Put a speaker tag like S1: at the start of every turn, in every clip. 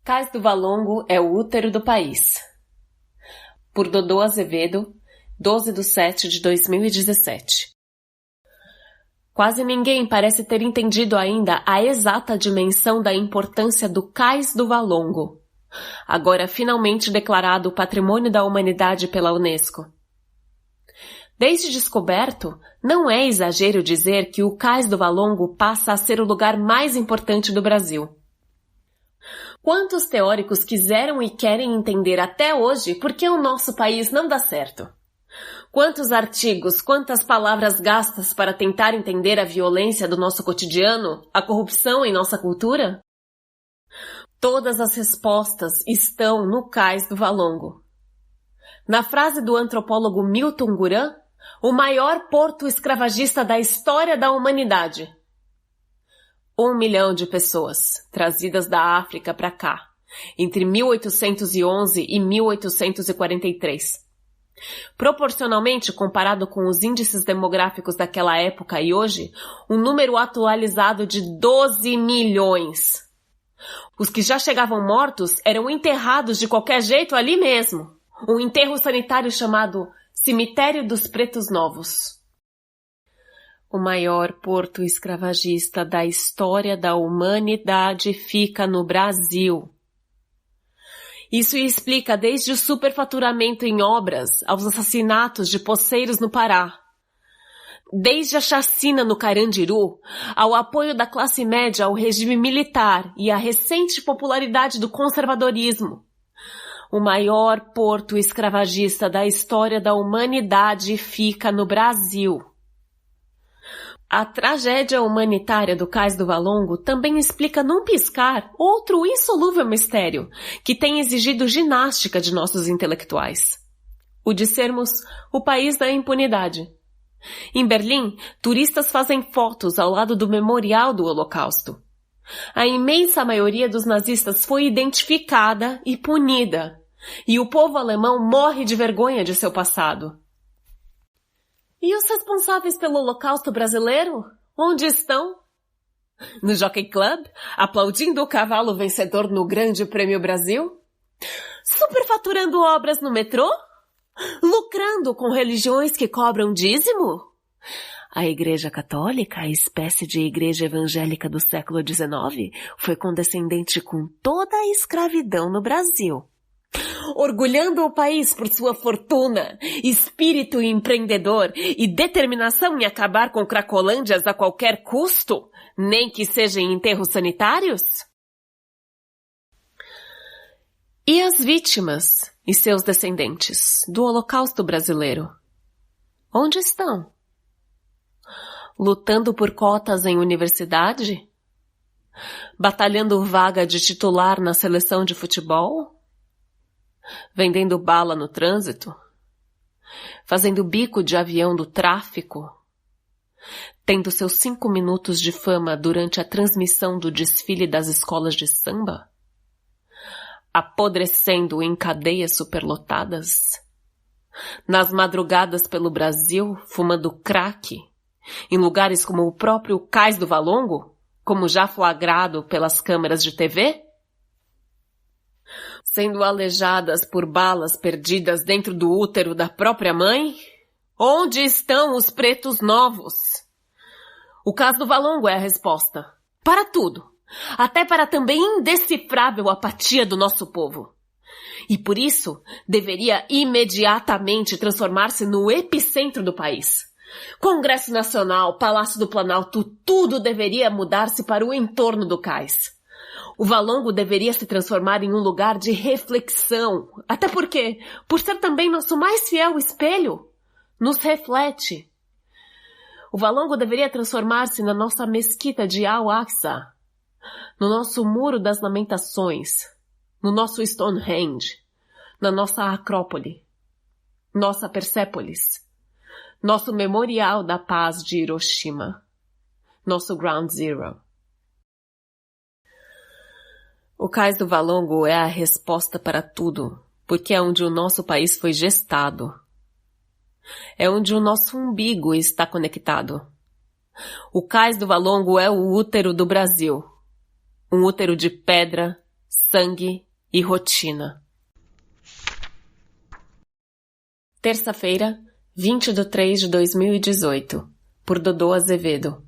S1: Cais do Valongo é o útero do país. Por Dodô Azevedo, 12/7/2017. Quase ninguém parece ter entendido ainda a exata dimensão da importância do Cais do Valongo, agora finalmente declarado Patrimônio da Humanidade pela Unesco. Desde descoberto, não é exagero dizer que o Cais do Valongo passa a ser o lugar mais importante do Brasil. Quantos teóricos quiseram e querem entender até hoje por que o nosso país não dá certo? Quantos artigos, quantas palavras gastas para tentar entender a violência do nosso cotidiano, a corrupção em nossa cultura? Todas as respostas estão no Cais do Valongo. Na frase do antropólogo Milton Guran, o maior porto escravagista da história da humanidade. 1 milhão de pessoas trazidas da África para cá, entre 1811 e 1843. Proporcionalmente, comparado com os índices demográficos daquela época e hoje, um número atualizado de 12 milhões. Os que já chegavam mortos eram enterrados de qualquer jeito ali mesmo. Um enterro sanitário chamado Cemitério dos Pretos Novos. O maior porto escravagista da história da humanidade fica no Brasil. Isso explica desde o superfaturamento em obras aos assassinatos de poceiros no Pará. Desde a chacina no Carandiru, ao apoio da classe média ao regime militar e à recente popularidade do conservadorismo. O maior porto escravagista da história da humanidade fica no Brasil. A tragédia humanitária do Cais do Valongo também explica num piscar outro insolúvel mistério que tem exigido ginástica de nossos intelectuais. O de sermos o país da impunidade. Em Berlim, turistas fazem fotos ao lado do memorial do Holocausto. A imensa maioria dos nazistas foi identificada e punida, e o povo alemão morre de vergonha de seu passado. E os responsáveis pelo Holocausto brasileiro? Onde estão? No Jockey Club, aplaudindo o cavalo vencedor no Grande Prêmio Brasil? Superfaturando obras no metrô? Lucrando com religiões que cobram dízimo? A Igreja Católica, a espécie de igreja evangélica do século XIX, foi condescendente com toda a escravidão no Brasil. Orgulhando o país por sua fortuna, espírito empreendedor e determinação em acabar com cracolândias a qualquer custo, nem que seja em enterros sanitários? E as vítimas e seus descendentes do Holocausto brasileiro? Onde estão? Lutando por cotas em universidade? Batalhando vaga de titular na seleção de futebol? Vendendo bala no trânsito? Fazendo bico de avião do tráfico? Tendo seus 5 minutos de fama durante a transmissão do desfile das escolas de samba? Apodrecendo em cadeias superlotadas? Nas madrugadas pelo Brasil, fumando crack? Em lugares como o próprio Cais do Valongo? Como já flagrado pelas câmeras de TV? Sendo aleijadas por balas perdidas dentro do útero da própria mãe? Onde estão os pretos novos? O Cais do Valongo é a resposta. Para tudo. Até para a também indecifrável apatia do nosso povo. E por isso, deveria imediatamente transformar-se no epicentro do país. Congresso Nacional, Palácio do Planalto, tudo deveria mudar-se para o entorno do cais. O Valongo deveria se transformar em um lugar de reflexão, até porque, por ser também nosso mais fiel espelho, nos reflete. O Valongo deveria transformar-se na nossa mesquita de Al-Aqsa, no nosso Muro das Lamentações, no nosso Stonehenge, na nossa Acrópole, nossa Persépolis, nosso Memorial da Paz de Hiroshima, nosso Ground Zero. O Cais do Valongo é a resposta para tudo, porque é onde o nosso país foi gestado. É onde o nosso umbigo está conectado. O Cais do Valongo é o útero do Brasil. Um útero de pedra, sangue e rotina. Terça-feira, 20/3/2018, por Dodô Azevedo.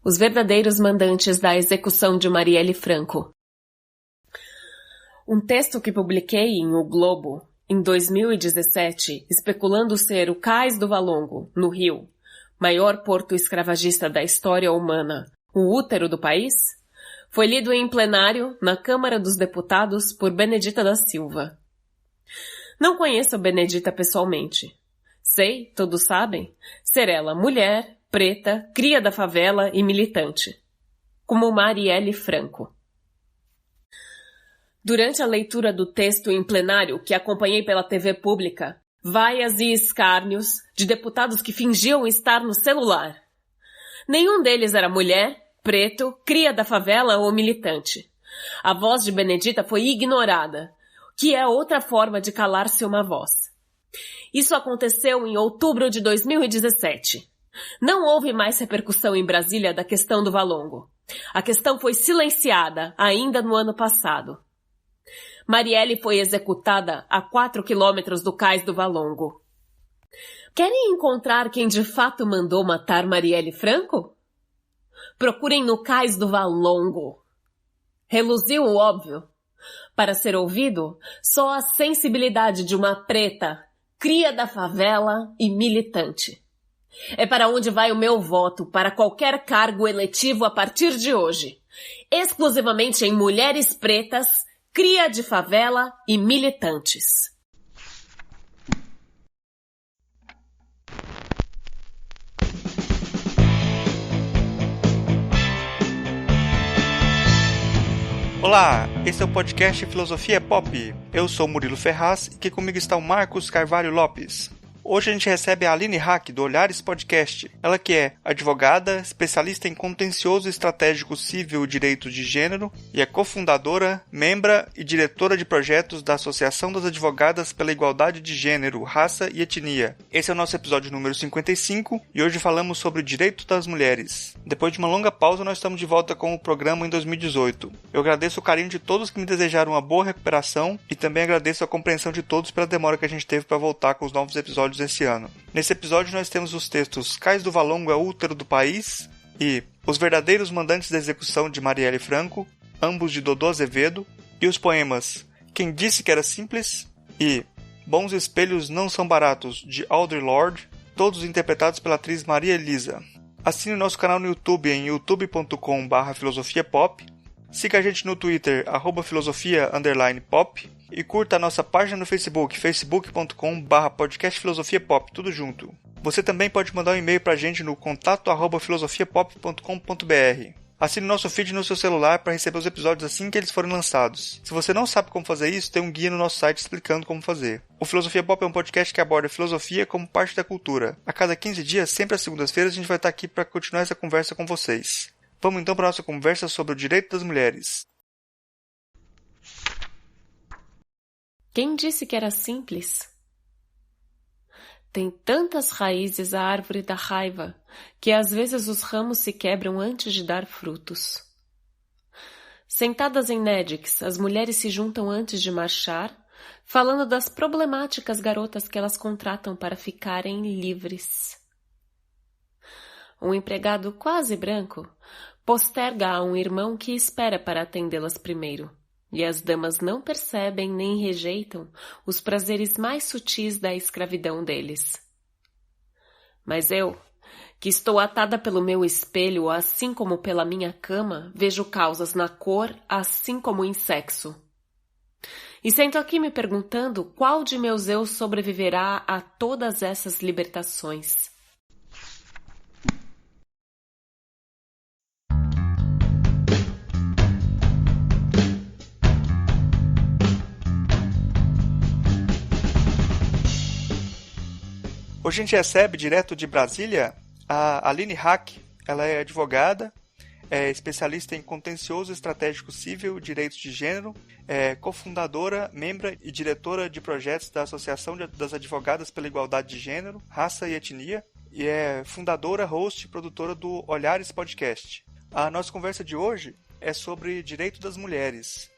S1: Os verdadeiros mandantes da execução de Marielle Franco. Um texto que publiquei em O Globo, em 2017, especulando ser o Cais do Valongo, no Rio, maior porto escravagista da história humana, o útero do país, foi lido em plenário na Câmara dos Deputados por Benedita da Silva. Não conheço Benedita pessoalmente. Sei, todos sabem, ser ela mulher, preta, cria da favela e militante. Como Marielle Franco. Durante a leitura do texto em plenário que acompanhei pela TV pública, vaias e escárnios de deputados que fingiam estar no celular. Nenhum deles era mulher, preto, cria da favela ou militante. A voz de Benedita foi ignorada, que é outra forma de calar-se uma voz. Isso aconteceu em outubro de 2017. Não houve mais repercussão em Brasília da questão do Valongo. A questão foi silenciada ainda no ano passado. Marielle foi executada a 4 quilômetros do Cais do Valongo. Querem encontrar quem de fato mandou matar Marielle Franco? Procurem no Cais do Valongo. Reluziu o óbvio. Para ser ouvido, só a sensibilidade de uma preta, cria da favela e militante. É para onde vai o meu voto para qualquer cargo eletivo a partir de hoje. Exclusivamente em mulheres pretas, cria de favela e militantes.
S2: Olá, esse é o podcast Filosofia Pop. Eu sou Murilo Ferraz e aqui comigo está o Marcos Carvalho Lopes. Hoje a gente recebe a Aline Hack, do Olhares Podcast. Ela que é advogada, especialista em contencioso estratégico civil e direito de gênero e é cofundadora, membra e diretora de projetos da Associação das Advogadas pela Igualdade de Gênero, Raça e Etnia. Esse é o nosso episódio número 55 e hoje falamos sobre o direito das mulheres. Depois de uma longa pausa, nós estamos de volta com o programa em 2018. Eu agradeço o carinho de todos que me desejaram uma boa recuperação e também agradeço a compreensão de todos pela demora que a gente teve para voltar com os novos episódios esse ano. Nesse episódio nós temos os textos Cais do Valongo é o útero do país e Os verdadeiros mandantes da execução de Marielle Franco, ambos de Dodô Azevedo, e os poemas Quem disse que era simples e Bons espelhos não são baratos, de Audre Lorde, todos interpretados pela atriz Maria Elisa. Assine o nosso canal no YouTube em youtube.com/filosofiapop, siga a gente no Twitter @filosofia_pop e curta a nossa página no Facebook, facebook.com/podcastfilosofiapop, tudo junto. Você também pode mandar um e-mail pra gente no contato@filosofiapop.com.br. Assine nosso feed no seu celular para receber os episódios assim que eles forem lançados. Se você não sabe como fazer isso, tem um guia no nosso site explicando como fazer. O Filosofia Pop é um podcast que aborda a filosofia como parte da cultura. A cada 15 dias, sempre às segundas-feiras, a gente vai estar aqui para continuar essa conversa com vocês. Vamos então para a nossa conversa sobre o direito das mulheres.
S1: Quem disse que era simples? Tem tantas raízes a árvore da raiva que às vezes os ramos se quebram antes de dar frutos. Sentadas em Nedix, as mulheres se juntam antes de marchar, falando das problemáticas garotas que elas contratam para ficarem livres. Um empregado quase branco posterga a um irmão que espera para atendê-las primeiro. E as damas não percebem nem rejeitam os prazeres mais sutis da escravidão deles. Mas eu, que estou atada pelo meu espelho, assim como pela minha cama, vejo causas na cor, assim como em sexo. E sento aqui me perguntando qual de meus eus sobreviverá a todas essas libertações.
S2: Hoje a gente recebe direto de Brasília a Aline Hack. Ela é advogada, é especialista em contencioso estratégico civil, direitos de gênero, é cofundadora, membro e diretora de projetos da Associação das Advogadas pela Igualdade de Gênero, Raça e Etnia, e é fundadora, host e produtora do Olhares Podcast. A nossa conversa de hoje é sobre direito das mulheres.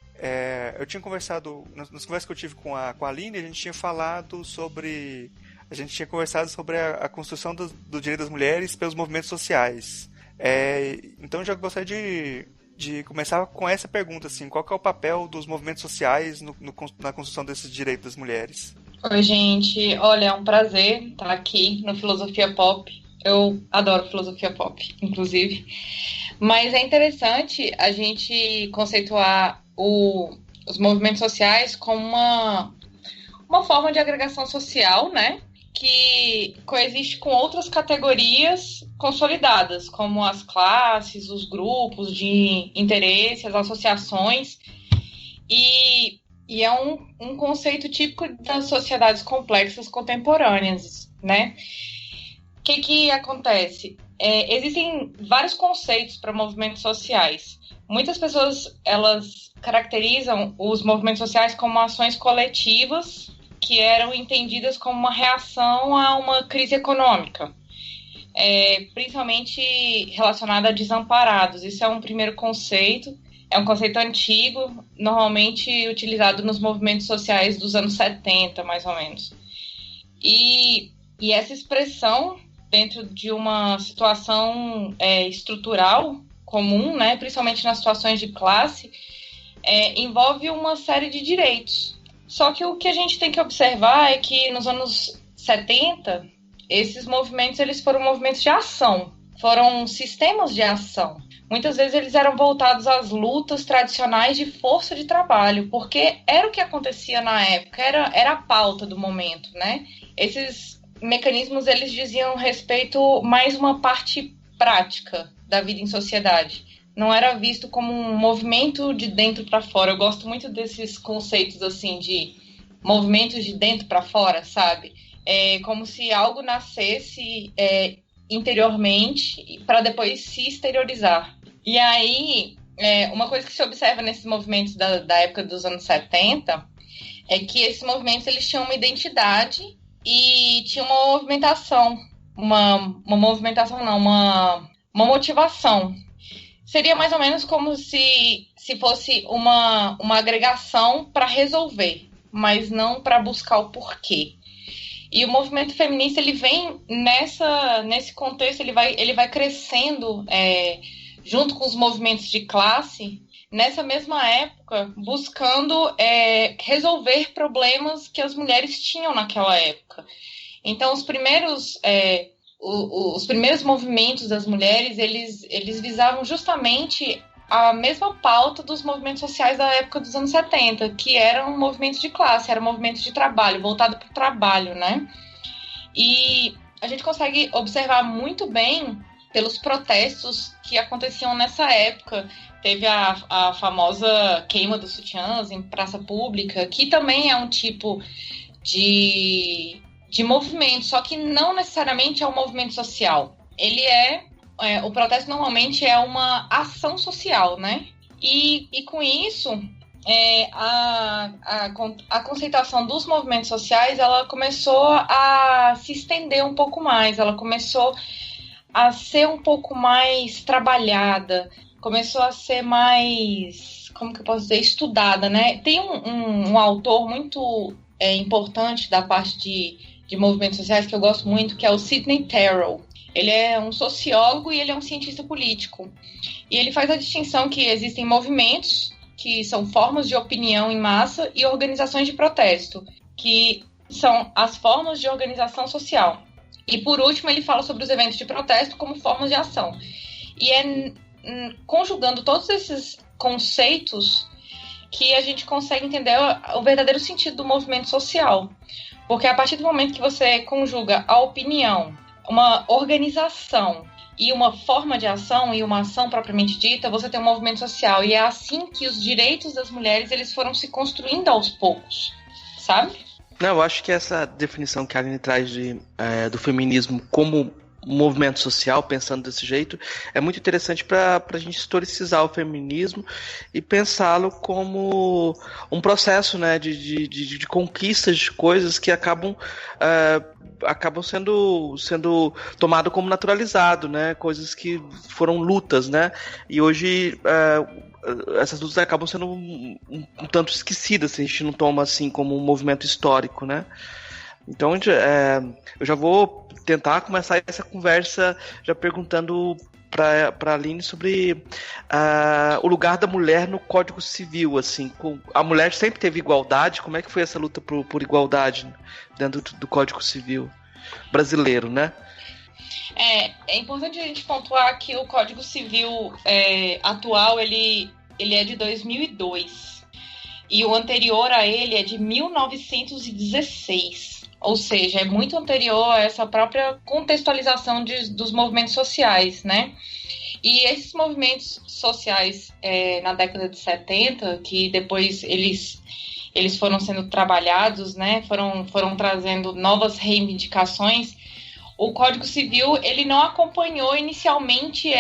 S2: eu tinha conversado, nas conversas que eu tive com a Aline, a gente tinha falado sobre... A gente tinha conversado sobre a construção do direito das mulheres pelos movimentos sociais. Então eu já gostaria de começar com essa pergunta, assim, qual que é o papel dos movimentos sociais na construção desses direitos das mulheres?
S3: Oi, gente. Olha, é um prazer estar aqui no Filosofia Pop. Eu adoro filosofia pop, inclusive. Mas é interessante a gente conceituar os movimentos sociais como uma forma de agregação social, né? Que coexiste com outras categorias consolidadas, como as classes, os grupos de interesse, as associações. E é um conceito típico das sociedades complexas contemporâneas, né? O que acontece? Existem vários conceitos para movimentos sociais. Muitas pessoas, elas caracterizam os movimentos sociais como ações coletivas que eram entendidas como uma reação a uma crise econômica, principalmente relacionada a desamparados. Isso é um primeiro conceito, é um conceito antigo, normalmente utilizado nos movimentos sociais dos anos 70, mais ou menos. E essa expressão, dentro de uma situação estrutural comum, né, principalmente nas situações de classe, envolve uma série de direitos. Só que o que a gente tem que observar é que nos anos 70, esses movimentos eles foram movimentos de ação, foram sistemas de ação. Muitas vezes eles eram voltados às lutas tradicionais de força de trabalho, porque era o que acontecia na época, era a pauta do momento, né? Esses mecanismos eles diziam respeito mais uma parte prática da vida em sociedade. Não era visto como um movimento de dentro para fora. Eu gosto muito desses conceitos assim de movimentos de dentro para fora, sabe? É como se algo nascesse interiormente para depois se exteriorizar. E aí, uma coisa que se observa nesses movimentos da época dos anos 70 é que esses movimentos eles tinham uma identidade e tinham uma movimentação. Uma motivação. Seria mais ou menos como se fosse uma agregação para resolver, mas não para buscar o porquê. E o movimento feminista ele vem nesse contexto, ele vai crescendo junto com os movimentos de classe, nessa mesma época, buscando resolver problemas que as mulheres tinham naquela época. Então, os primeiros movimentos das mulheres, eles visavam justamente a mesma pauta dos movimentos sociais da época dos anos 70, que era um movimento de classe, era um movimento de trabalho, voltado para o trabalho, né? E a gente consegue observar muito bem pelos protestos que aconteciam nessa época. Teve a famosa queima dos sutiãs em praça pública, que também é um tipo de movimento, só que não necessariamente é um movimento social. Ele o protesto normalmente é uma ação social, né? E com isso, a conceituação dos movimentos sociais, ela começou a se estender um pouco mais, ela começou a ser um pouco mais trabalhada, começou a ser mais, como que eu posso dizer, estudada, né? Tem um autor muito importante da parte de movimentos sociais que eu gosto muito, que é o Sidney Terrell. Ele é um sociólogo e ele é um cientista político. E ele faz a distinção que existem movimentos, que são formas de opinião em massa, e organizações de protesto, que são as formas de organização social. E, por último, ele fala sobre os eventos de protesto como formas de ação. E conjugando todos esses conceitos que a gente consegue entender o verdadeiro sentido do movimento social. Porque a partir do momento que você conjuga a opinião, uma organização e uma forma de ação e uma ação propriamente dita, você tem um movimento social. E é assim que os direitos das mulheres eles foram se construindo aos poucos, sabe?
S4: Não, eu acho que essa definição que a Aline traz do feminismo como movimento social, pensando desse jeito, é muito interessante para a gente historicizar o feminismo e pensá-lo como um processo, né, de conquistas de coisas que acabam sendo tomado como naturalizado, né, coisas que foram lutas, né, e hoje essas lutas acabam sendo um tanto esquecidas se a gente não toma assim como um movimento histórico, né. Então, eu já vou tentar começar essa conversa já perguntando para a Aline sobre o lugar da mulher no Código Civil. Assim, a mulher sempre teve igualdade? Como é que foi essa luta por igualdade dentro do Código Civil brasileiro, né?
S3: É importante a gente pontuar que o Código Civil atual ele é de 2002 e o anterior a ele é de 1916. Ou seja, é muito anterior a essa própria contextualização dos movimentos sociais, né? E esses movimentos sociais na década de 70, que depois eles foram sendo trabalhados, né? Foram trazendo novas reivindicações. O Código Civil, ele não acompanhou inicialmente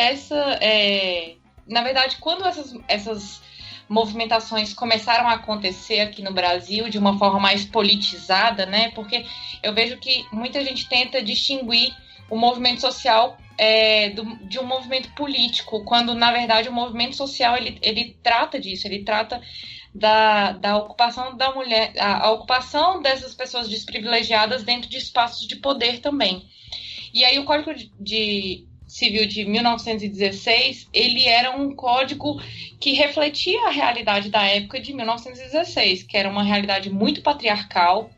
S3: na verdade, quando essas movimentações começaram a acontecer aqui no Brasil de uma forma mais politizada, né? Porque eu vejo que muita gente tenta distinguir o movimento social de um movimento político, quando, na verdade, o movimento social ele trata disso, ele trata da ocupação da mulher, a ocupação dessas pessoas desprivilegiadas dentro de espaços de poder também. E aí o Código Civil de 1916, ele era um código que refletia a realidade da época de 1916, que era uma realidade muito patriarcal,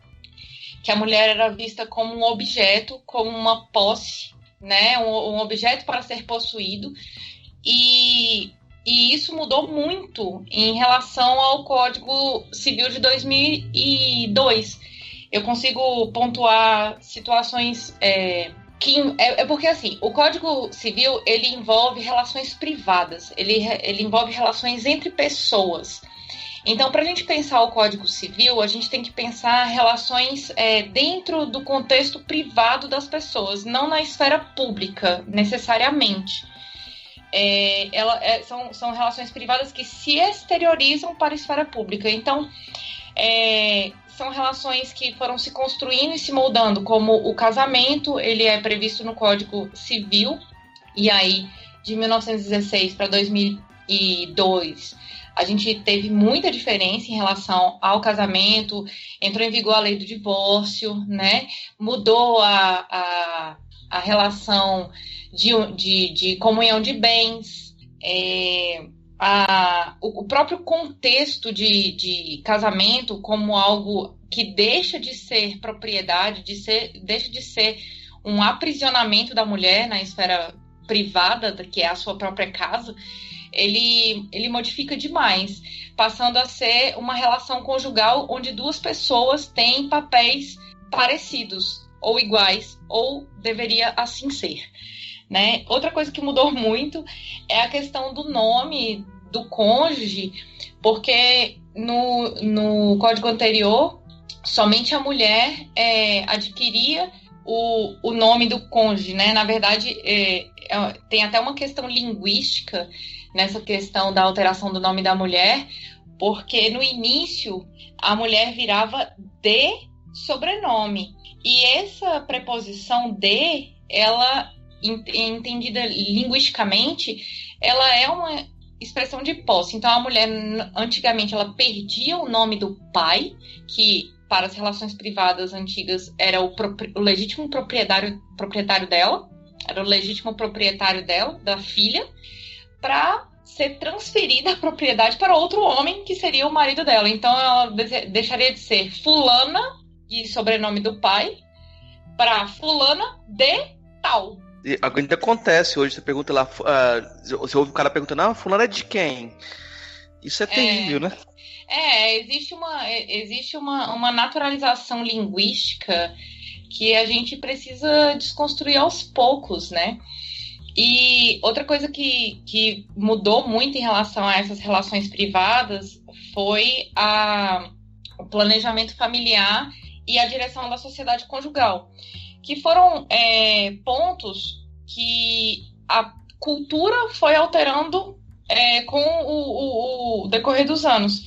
S3: que a mulher era vista como um objeto, como uma posse, né, um objeto para ser possuído, e isso mudou muito em relação ao Código Civil de 2002. Eu consigo pontuar situações porque, assim, o Código Civil, ele envolve relações privadas, ele envolve relações entre pessoas. Então, para a gente pensar o Código Civil, a gente tem que pensar relações dentro do contexto privado das pessoas, não na esfera pública, necessariamente. São relações privadas que se exteriorizam para a esfera pública. Então, são relações que foram se construindo e se moldando, como o casamento, ele é previsto no Código Civil, e aí, de 1916 para 2002, a gente teve muita diferença em relação ao casamento, entrou em vigor a lei do divórcio, né? Mudou a relação de comunhão de bens, o próprio contexto de casamento como algo que deixa de ser propriedade, deixa de ser um aprisionamento da mulher na esfera privada, que é a sua própria casa, ele modifica demais, passando a ser uma relação conjugal onde duas pessoas têm papéis parecidos, ou iguais, ou deveria assim ser. Né? Outra coisa que mudou muito é a questão do nome do cônjuge, porque no código anterior, somente a mulher adquiria o nome do cônjuge, né? Na verdade, tem até uma questão linguística nessa questão da alteração do nome da mulher, porque no início a mulher virava de sobrenome, e essa preposição de, ela, entendida linguisticamente, ela é uma expressão de posse. Então a mulher, antigamente, ela perdia o nome do pai, que para as relações privadas antigas era o legítimo proprietário dela, era o legítimo proprietário dela, da filha, para ser transferida a propriedade para outro homem, que seria o marido dela. Então ela deixaria de ser fulana, de sobrenome do pai, para fulana de tal.
S4: E ainda acontece hoje, você pergunta lá, você ouve o cara perguntando, fulana é de quem? Isso é terrível, né?
S3: Existe uma naturalização linguística que a gente precisa desconstruir aos poucos, né? E outra coisa que mudou muito em relação a essas relações privadas foi o planejamento familiar e a direção da sociedade conjugal, que foram pontos que a cultura foi alterando com o decorrer dos anos,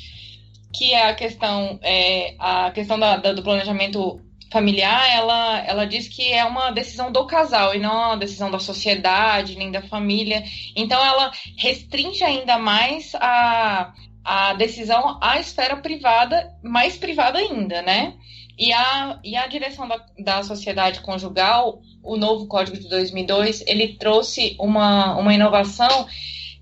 S3: que é a questão do planejamento familiar. Ela diz que é uma decisão do casal e não uma decisão da sociedade nem da família. Então ela restringe ainda mais a decisão à esfera privada, mais privada ainda, né? E a direção da sociedade conjugal, o novo Código de 2002, ele trouxe uma inovação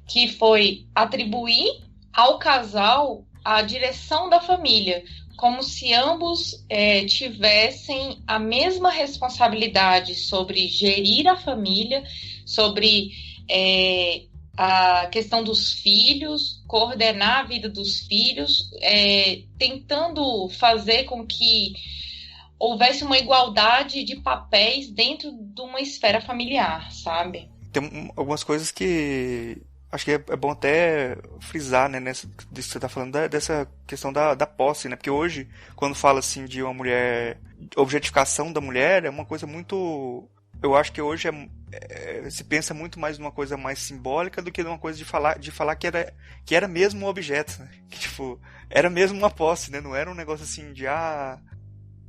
S3: que foi atribuir ao casal a direção da família, como se ambos tivessem a mesma responsabilidade sobre gerir a família, sobre a questão dos filhos, coordenar a vida dos filhos, tentando fazer com que houvesse uma igualdade de papéis dentro de uma esfera familiar, sabe?
S2: Tem algumas coisas que acho que é bom até frisar, né, disso que você está falando, dessa questão da posse, né? Porque hoje, quando fala assim de uma mulher, objetificação da mulher, é uma coisa muito... Eu acho que hoje se pensa muito mais numa coisa mais simbólica do que numa coisa de falar que era mesmo um objeto, né? Que, tipo, era mesmo uma posse, né? Não era um negócio assim de...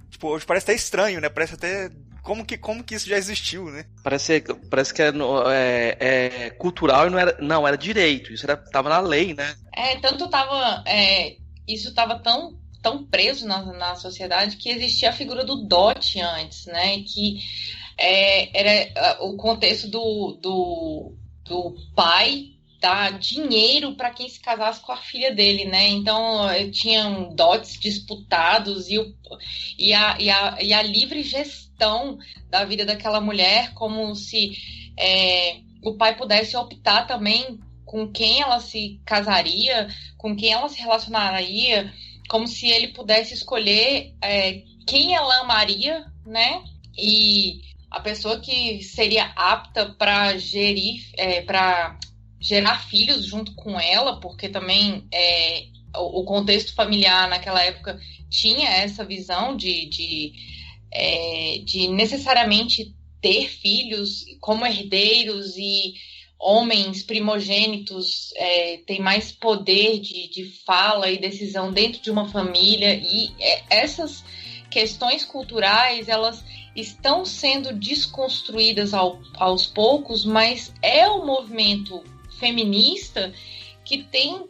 S2: Tipo, hoje parece até estranho, né? Parece até... Como que isso já existiu, né? Parece
S4: que é cultural e não era direito. Isso tava na lei, né?
S3: Tanto tava... isso tava tão preso na sociedade que existia a figura do dote antes, né? Que era o contexto do pai dar dinheiro para quem se casasse com a filha dele, né? Então tinham dotes disputados e a livre gestão da vida daquela mulher, como se o pai pudesse optar também com quem ela se casaria, com quem ela se relacionaria, como se ele pudesse escolher quem ela amaria, né? E a pessoa que seria apta para gerar filhos junto com ela, porque também o contexto familiar naquela época tinha essa visão de necessariamente ter filhos como herdeiros, e homens primogênitos têm mais poder de fala e decisão dentro de uma família, e essas questões culturais, elas estão sendo desconstruídas aos poucos, mas é o movimento feminista que tem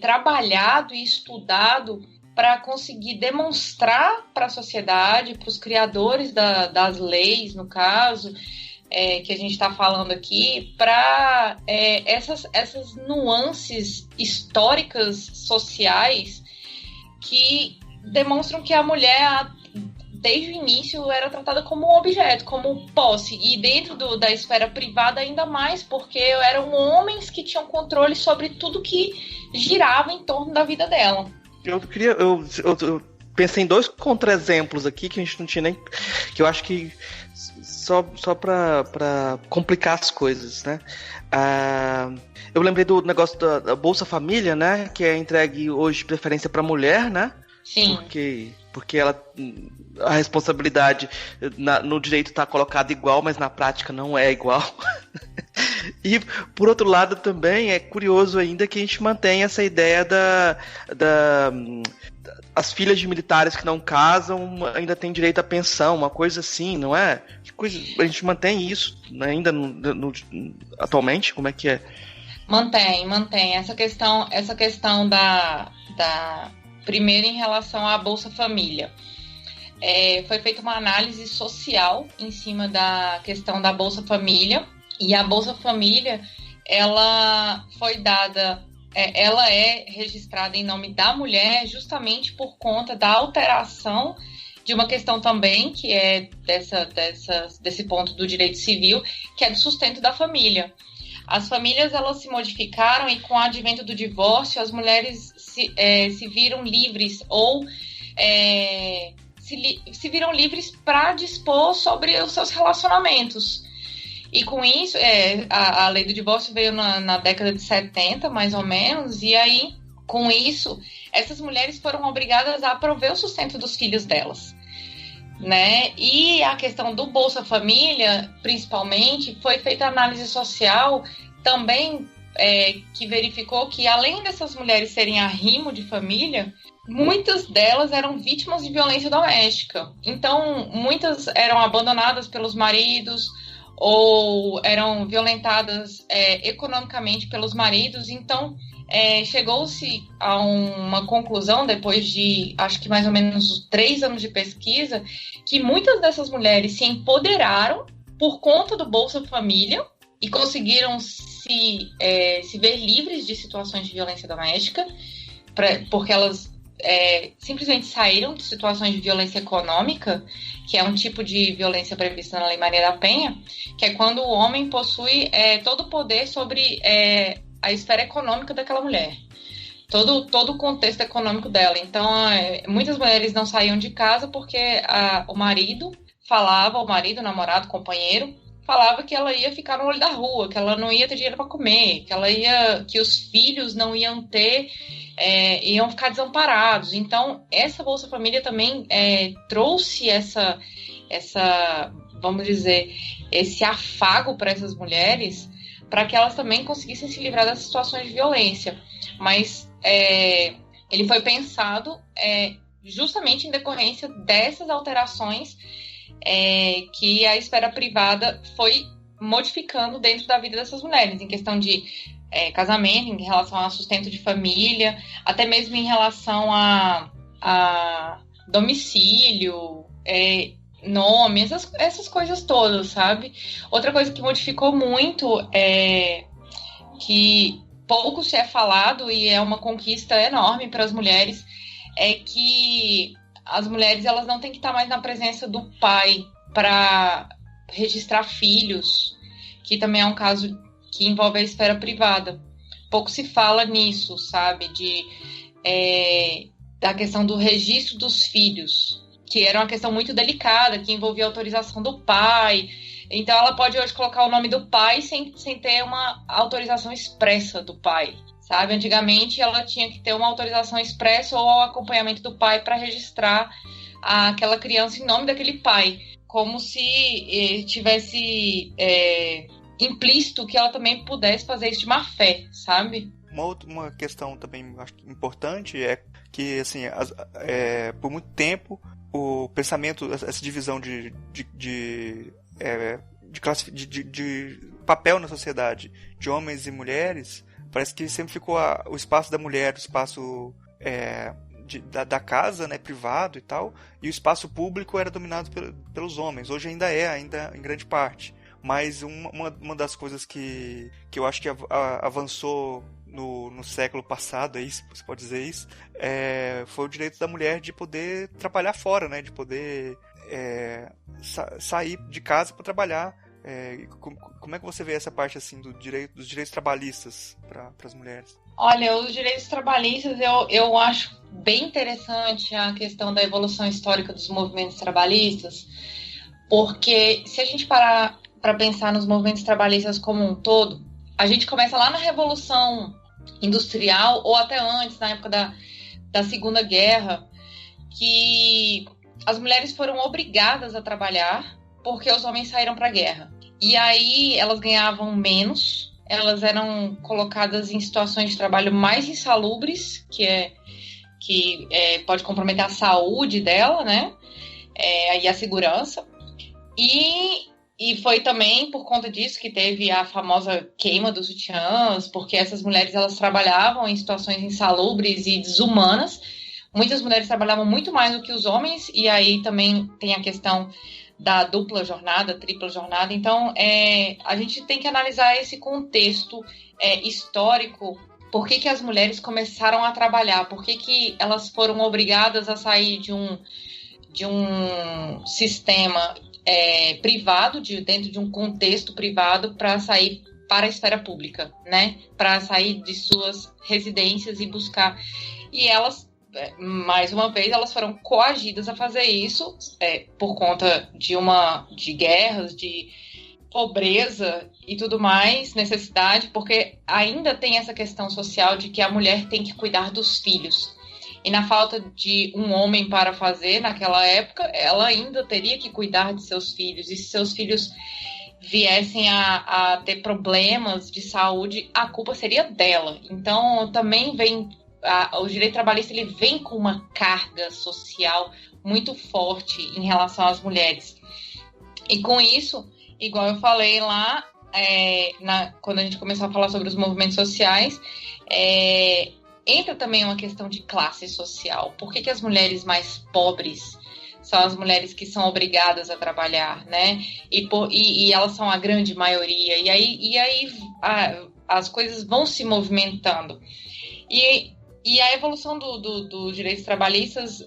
S3: trabalhado e estudado para conseguir demonstrar para a sociedade, para os criadores das leis, no caso, que a gente está falando aqui, para essas nuances históricas, sociais, que demonstram que a mulher, desde o início, era tratada como um objeto, como posse, e dentro da esfera privada ainda mais, porque eram homens que tinham controle sobre tudo que girava em torno da vida dela.
S4: Eu pensei em 2 contra-exemplos aqui que a gente não tinha nem... que eu acho que só pra complicar as coisas, né? Eu lembrei do negócio da Bolsa Família, né? Que é entregue hoje de preferência pra mulher, né?
S3: Sim.
S4: Porque a responsabilidade no direito está colocada igual, mas na prática não é igual. E, por outro lado, também é curioso ainda que a gente mantém essa ideia as filhas de militares que não casam ainda têm direito à pensão, uma coisa assim, não é? A gente mantém isso ainda atualmente? Como é que é?
S3: Mantém. Essa questão da primeiro, em relação à Bolsa Família. Foi feita uma análise social em cima da questão da Bolsa Família, e a Bolsa Família, ela foi dada, ela é registrada em nome da mulher justamente por conta da alteração de uma questão também, que é desse ponto do direito civil, que é do sustento da família. As famílias, elas se modificaram, e com o advento do divórcio, as mulheres se viram livres, ou se viram livres para dispor sobre os seus relacionamentos. E com isso, a lei do divórcio veio na década de 70, mais ou menos, e aí, com isso, essas mulheres foram obrigadas a prover o sustento dos filhos delas. né? E a questão do Bolsa Família, principalmente, foi feita análise social também, que verificou que, além dessas mulheres serem arrimo de família, muitas delas eram vítimas de violência doméstica. Então, muitas eram abandonadas pelos maridos ou eram violentadas economicamente pelos maridos. Então, chegou-se a uma conclusão, depois de, acho que mais ou menos 3 anos de pesquisa, que muitas dessas mulheres se empoderaram por conta do Bolsa Família e conseguiram se ver livres de situações de violência doméstica, porque elas simplesmente saíram de situações de violência econômica, que é um tipo de violência prevista na Lei Maria da Penha, que é quando o homem possui todo o poder sobre a esfera econômica daquela mulher, todo o contexto econômico dela. Então, muitas mulheres não saíam de casa porque o marido, o namorado, companheiro, falava que ela ia ficar no olho da rua, que ela não ia ter dinheiro para comer, que os filhos não iam ter, iam ficar desamparados. Então, essa Bolsa Família também trouxe essa, vamos dizer, esse afago para essas mulheres, para que elas também conseguissem se livrar das situações de violência. Mas ele foi pensado justamente em decorrência dessas alterações que a esfera privada foi modificando dentro da vida dessas mulheres, em questão de casamento, em relação a sustento de família, até mesmo em relação a domicílio, nome, essas coisas todas, sabe? Outra coisa que modificou muito, que pouco se é falado e é uma conquista enorme para as mulheres, é que as mulheres, elas não têm que estar mais na presença do pai para registrar filhos, que também é um caso que envolve a esfera privada. Pouco se fala nisso, sabe? Da questão do registro dos filhos, que era uma questão muito delicada, que envolvia a autorização do pai. Então, ela pode hoje colocar o nome do pai sem ter uma autorização expressa do pai, sabe? Antigamente, ela tinha que ter uma autorização expressa ou o acompanhamento do pai para registrar aquela criança em nome daquele pai, como se tivesse implícito que ela também pudesse fazer isso de má fé, sabe?
S2: Uma questão também acho importante é que, assim, por muito tempo, o pensamento, essa divisão de papel na sociedade de homens e mulheres, parece que sempre ficou o espaço da mulher, o espaço da casa, né, privado e tal, e o espaço público era dominado pelos homens. Hoje ainda em grande parte. Mas uma das coisas que eu acho que avançou no século passado, aí, se você pode dizer isso, foi o direito da mulher de poder trabalhar fora, né, de poder sair de casa para trabalhar. Como é que você vê essa parte assim dos direitos trabalhistas para as mulheres?
S3: Olha, os direitos trabalhistas eu acho bem interessante a questão da evolução histórica dos movimentos trabalhistas, porque se a gente parar para pensar nos movimentos trabalhistas como um todo, a gente começa lá na Revolução Industrial, ou até antes, na época da Segunda Guerra, que as mulheres foram obrigadas a trabalhar porque os homens saíram para a guerra. E aí elas ganhavam menos, elas eram colocadas em situações de trabalho mais insalubres, que pode comprometer a saúde dela, né? E a segurança. E foi também por conta disso que teve a famosa queima dos sutiãs, porque essas mulheres, elas trabalhavam em situações insalubres e desumanas. Muitas mulheres trabalhavam muito mais do que os homens, e aí também tem a questão da dupla jornada, tripla jornada. Então, a gente tem que analisar esse contexto histórico. Por que as mulheres começaram a trabalhar? Por que elas foram obrigadas a sair de um sistema privado, dentro de um contexto privado, para sair para a esfera pública, né? Para sair de suas residências e buscar. E elas, mais uma vez, elas foram coagidas a fazer isso por conta de guerras, de pobreza e tudo mais, necessidade, porque ainda tem essa questão social de que a mulher tem que cuidar dos filhos. e na falta de um homem para fazer naquela época, ela ainda teria que cuidar de seus filhos. E se seus filhos viessem a ter problemas de saúde, a culpa seria dela. Então, também vem... o direito trabalhista ele vem com uma carga social muito forte em relação às mulheres. E com isso, igual eu falei lá, quando a gente começou a falar sobre os movimentos sociais, entra também uma questão de classe social. Por que as mulheres mais pobres são as mulheres que são obrigadas a trabalhar, né? E elas são a grande maioria. E aí as coisas vão se movimentando. E a evolução dos direitos trabalhistas,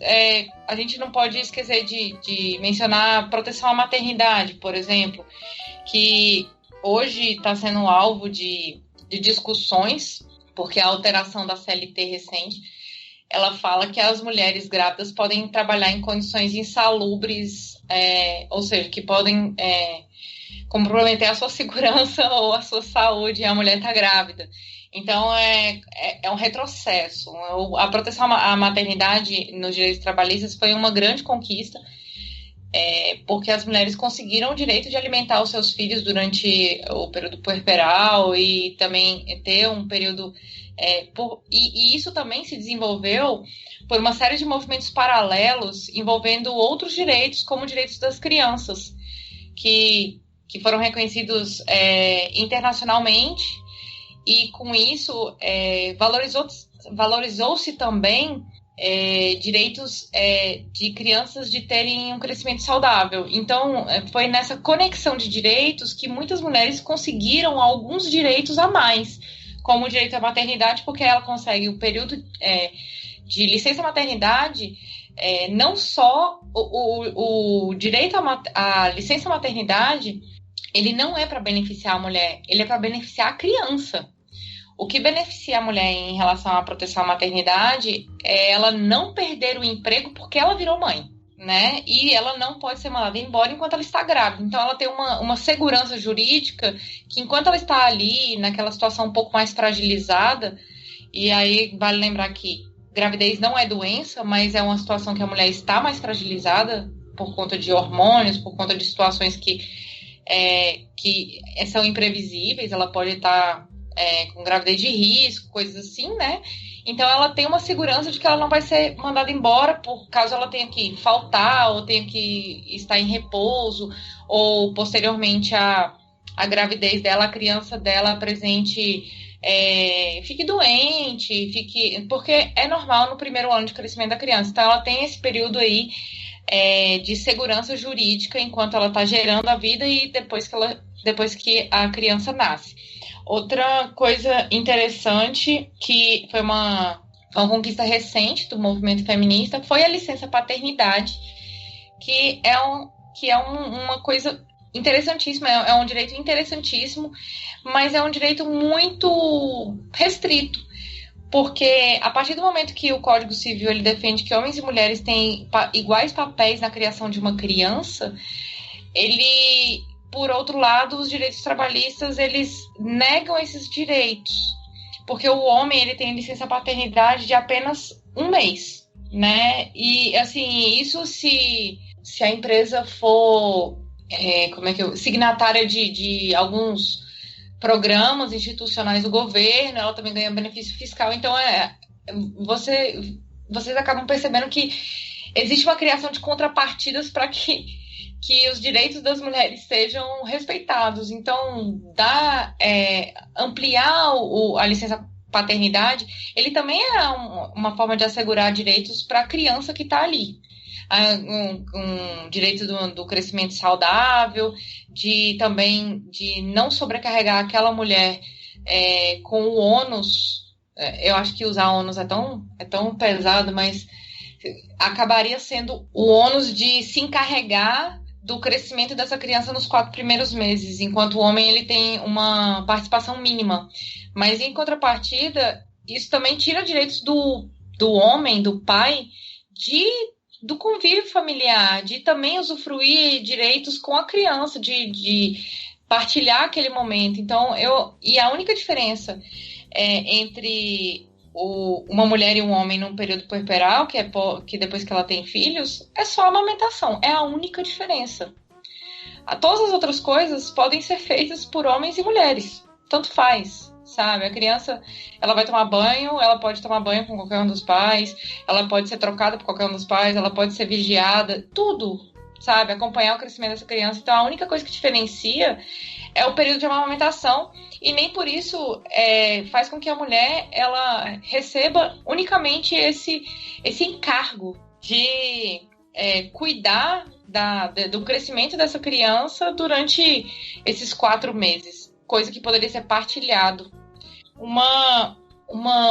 S3: a gente não pode esquecer de mencionar a proteção à maternidade, por exemplo, que hoje está sendo alvo de discussões, porque a alteração da CLT recente, ela fala que as mulheres grávidas podem trabalhar em condições insalubres, ou seja, que podem comprometer a sua segurança ou a sua saúde, e a mulher está grávida. Então, é um retrocesso. A proteção à maternidade nos direitos trabalhistas foi uma grande conquista, porque as mulheres conseguiram o direito de alimentar os seus filhos durante o período puerperal e também ter um período... E isso também se desenvolveu por uma série de movimentos paralelos envolvendo outros direitos, como os direitos das crianças, que foram reconhecidos internacionalmente. E com isso, valorizou-se também direitos de crianças de terem um crescimento saudável. Então, foi nessa conexão de direitos que muitas mulheres conseguiram alguns direitos a mais, como o direito à maternidade, porque ela consegue o período de licença maternidade, não só o direito à licença maternidade, ele não é para beneficiar a mulher, ele é para beneficiar a criança. O que beneficia a mulher em relação à proteção à maternidade é ela não perder o emprego porque ela virou mãe, né? E ela não pode ser mandada embora enquanto ela está grávida. Então, ela tem uma segurança jurídica que, enquanto ela está ali, naquela situação um pouco mais fragilizada, e aí vale lembrar que gravidez não é doença, mas é uma situação que a mulher está mais fragilizada por conta de hormônios, por conta de situações que são imprevisíveis, ela pode estar... com gravidez de risco, coisas assim, né? Então ela tem uma segurança de que ela não vai ser mandada embora por caso ela tenha que faltar ou tenha que estar em repouso ou posteriormente a gravidez dela, a criança dela apresente, fique doente, porque é normal no primeiro ano de crescimento da criança. Então ela tem esse período aí de segurança jurídica enquanto ela está gerando a vida e depois que a criança nasce. Outra coisa interessante, que foi uma conquista recente do movimento feminista, foi a licença paternidade, que é uma coisa interessantíssima, é um direito interessantíssimo, mas é um direito muito restrito, porque a partir do momento que o Código Civil ele defende que homens e mulheres têm iguais papéis na criação de uma criança, por outro lado, os direitos trabalhistas, eles negam esses direitos, porque o homem ele tem licença paternidade de apenas 1 mês, né? E, assim, isso se a empresa for signatária de alguns programas institucionais do governo, ela também ganha benefício fiscal. Então, vocês acabam percebendo que existe uma criação de contrapartidas para que os direitos das mulheres sejam respeitados. Então, ampliar a licença paternidade, ele também é uma forma de assegurar direitos para a criança que está ali. Um direito do crescimento saudável, também de não sobrecarregar aquela mulher com o ônus. Eu acho que usar ônus é tão pesado, mas acabaria sendo o ônus de se encarregar do crescimento dessa criança nos 4 primeiros meses, enquanto o homem ele tem uma participação mínima. Mas, em contrapartida, isso também tira direitos do homem, do pai, do convívio familiar, de também usufruir direitos com a criança, de partilhar aquele momento. Então, e a única diferença entre uma mulher e um homem num período puerperal, que depois que ela tem filhos, é só a amamentação. É a única diferença. Todas as outras coisas podem ser feitas por homens e mulheres. Tanto faz, sabe? A criança, ela vai tomar banho, ela pode tomar banho com qualquer um dos pais, ela pode ser trocada por qualquer um dos pais, ela pode ser vigiada, tudo, sabe? Acompanhar o crescimento dessa criança. Então, a única coisa que diferencia é o período de amamentação, e nem por isso faz com que a mulher ela receba unicamente esse encargo de cuidar do crescimento dessa criança durante esses 4 meses, coisa que poderia ser partilhado. Uma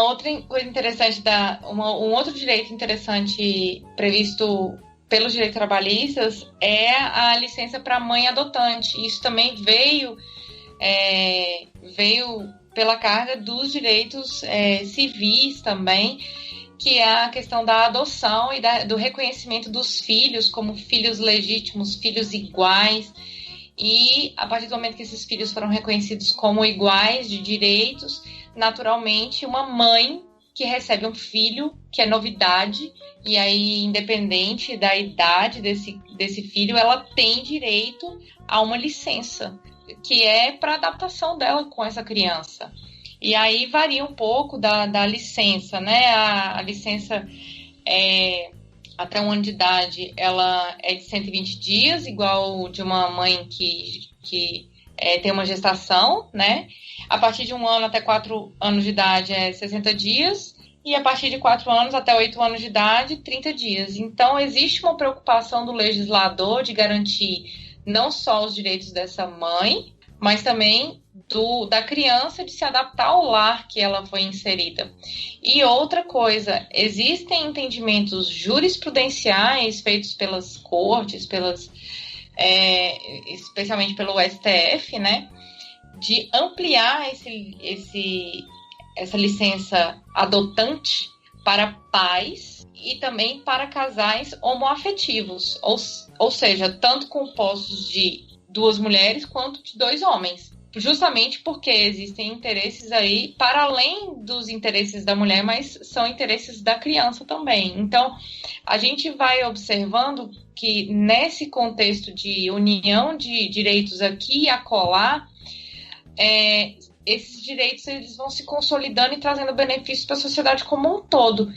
S3: outra coisa interessante, um outro direito interessante previsto pelos direitos trabalhistas é a licença para mãe adotante. Isso também veio pela carga dos direitos civis também, que é a questão da adoção e do reconhecimento dos filhos como filhos legítimos, filhos iguais. E a partir do momento que esses filhos foram reconhecidos como iguais de direitos, naturalmente uma mãe que recebe um filho, que é novidade, e aí independente da idade desse filho, ela tem direito a uma licença, que é para adaptação dela com essa criança. E aí varia um pouco da licença, né? A licença até 1 ano de idade, ela é de 120 dias, igual de uma mãe que tem uma gestação, né? A partir de 1 ano até 4 anos de idade é 60 dias, e a partir de 4 anos até 8 anos de idade, 30 dias. Então, existe uma preocupação do legislador de garantir não só os direitos dessa mãe, mas também da criança de se adaptar ao lar que ela foi inserida. E outra coisa, existem entendimentos jurisprudenciais feitos pelas cortes, especialmente pelo STF, né, de ampliar essa licença adotante para pais e também para casais homoafetivos, ou seja, tanto compostos de 2 mulheres quanto de 2 homens. Justamente porque existem interesses aí, para além dos interesses da mulher, mas são interesses da criança também. Então, a gente vai observando que nesse contexto de união de direitos aqui e acolá, esses direitos eles vão se consolidando e trazendo benefícios para a sociedade como um todo.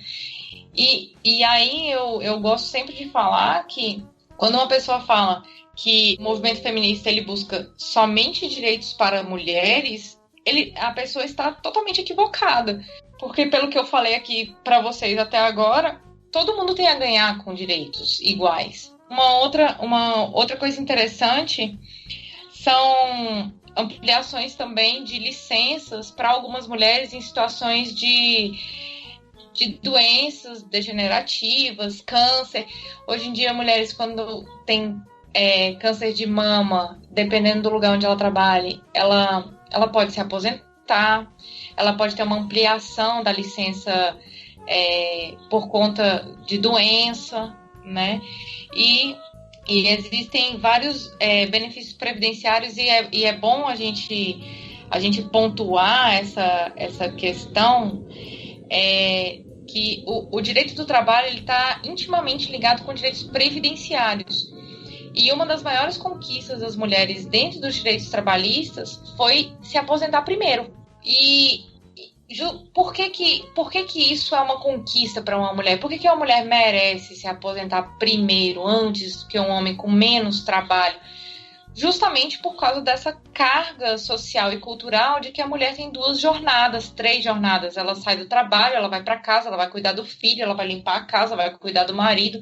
S3: E aí eu gosto sempre de falar que quando uma pessoa fala que o movimento feminista ele busca somente direitos para mulheres, a pessoa está totalmente equivocada. Porque pelo que eu falei aqui para vocês até agora, todo mundo tem a ganhar com direitos iguais. Uma outra coisa interessante são ampliações também de licenças para algumas mulheres em situações de doenças degenerativas, câncer. Hoje em dia, mulheres, quando têm câncer de mama, dependendo do lugar onde ela trabalhe, ela pode se aposentar, ela pode ter uma ampliação da licença por conta de doença, né? E existem vários benefícios previdenciários e é bom a gente pontuar essa questão, que o direito do trabalho está intimamente ligado com direitos previdenciários. E uma das maiores conquistas das mulheres dentro dos direitos trabalhistas foi se aposentar primeiro. E por que isso é uma conquista para uma mulher? Por que uma mulher merece se aposentar primeiro, antes que um homem com menos trabalho? Justamente por causa dessa carga social e cultural de que a mulher tem 2 jornadas, 3 jornadas. Ela sai do trabalho, ela vai para casa, ela vai cuidar do filho, ela vai limpar a casa, vai cuidar do marido.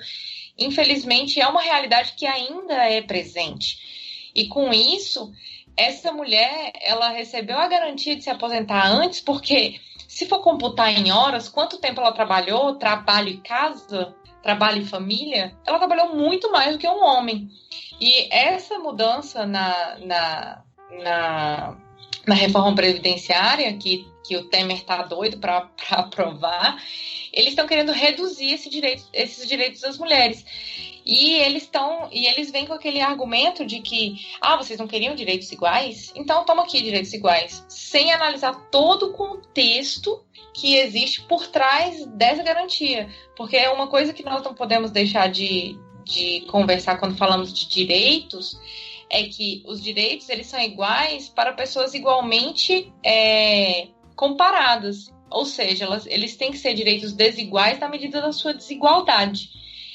S3: Infelizmente, é uma realidade que ainda é presente. E com isso, essa mulher, ela recebeu a garantia de se aposentar antes, porque se for computar em horas, quanto tempo ela trabalhou, trabalho e casa, trabalho e família, ela trabalhou muito mais do que um homem. E essa mudança na reforma previdenciária, que o Temer está doido para aprovar, eles estão querendo reduzir esses direitos das mulheres. E eles vêm com aquele argumento de que, vocês não queriam direitos iguais? Então toma aqui direitos iguais, sem analisar todo o contexto que existe por trás dessa garantia. Porque é uma coisa que nós não podemos deixar de conversar quando falamos de direitos, é que os direitos eles são iguais para pessoas igualmente comparadas. Ou seja, eles têm que ser direitos desiguais na medida da sua desigualdade.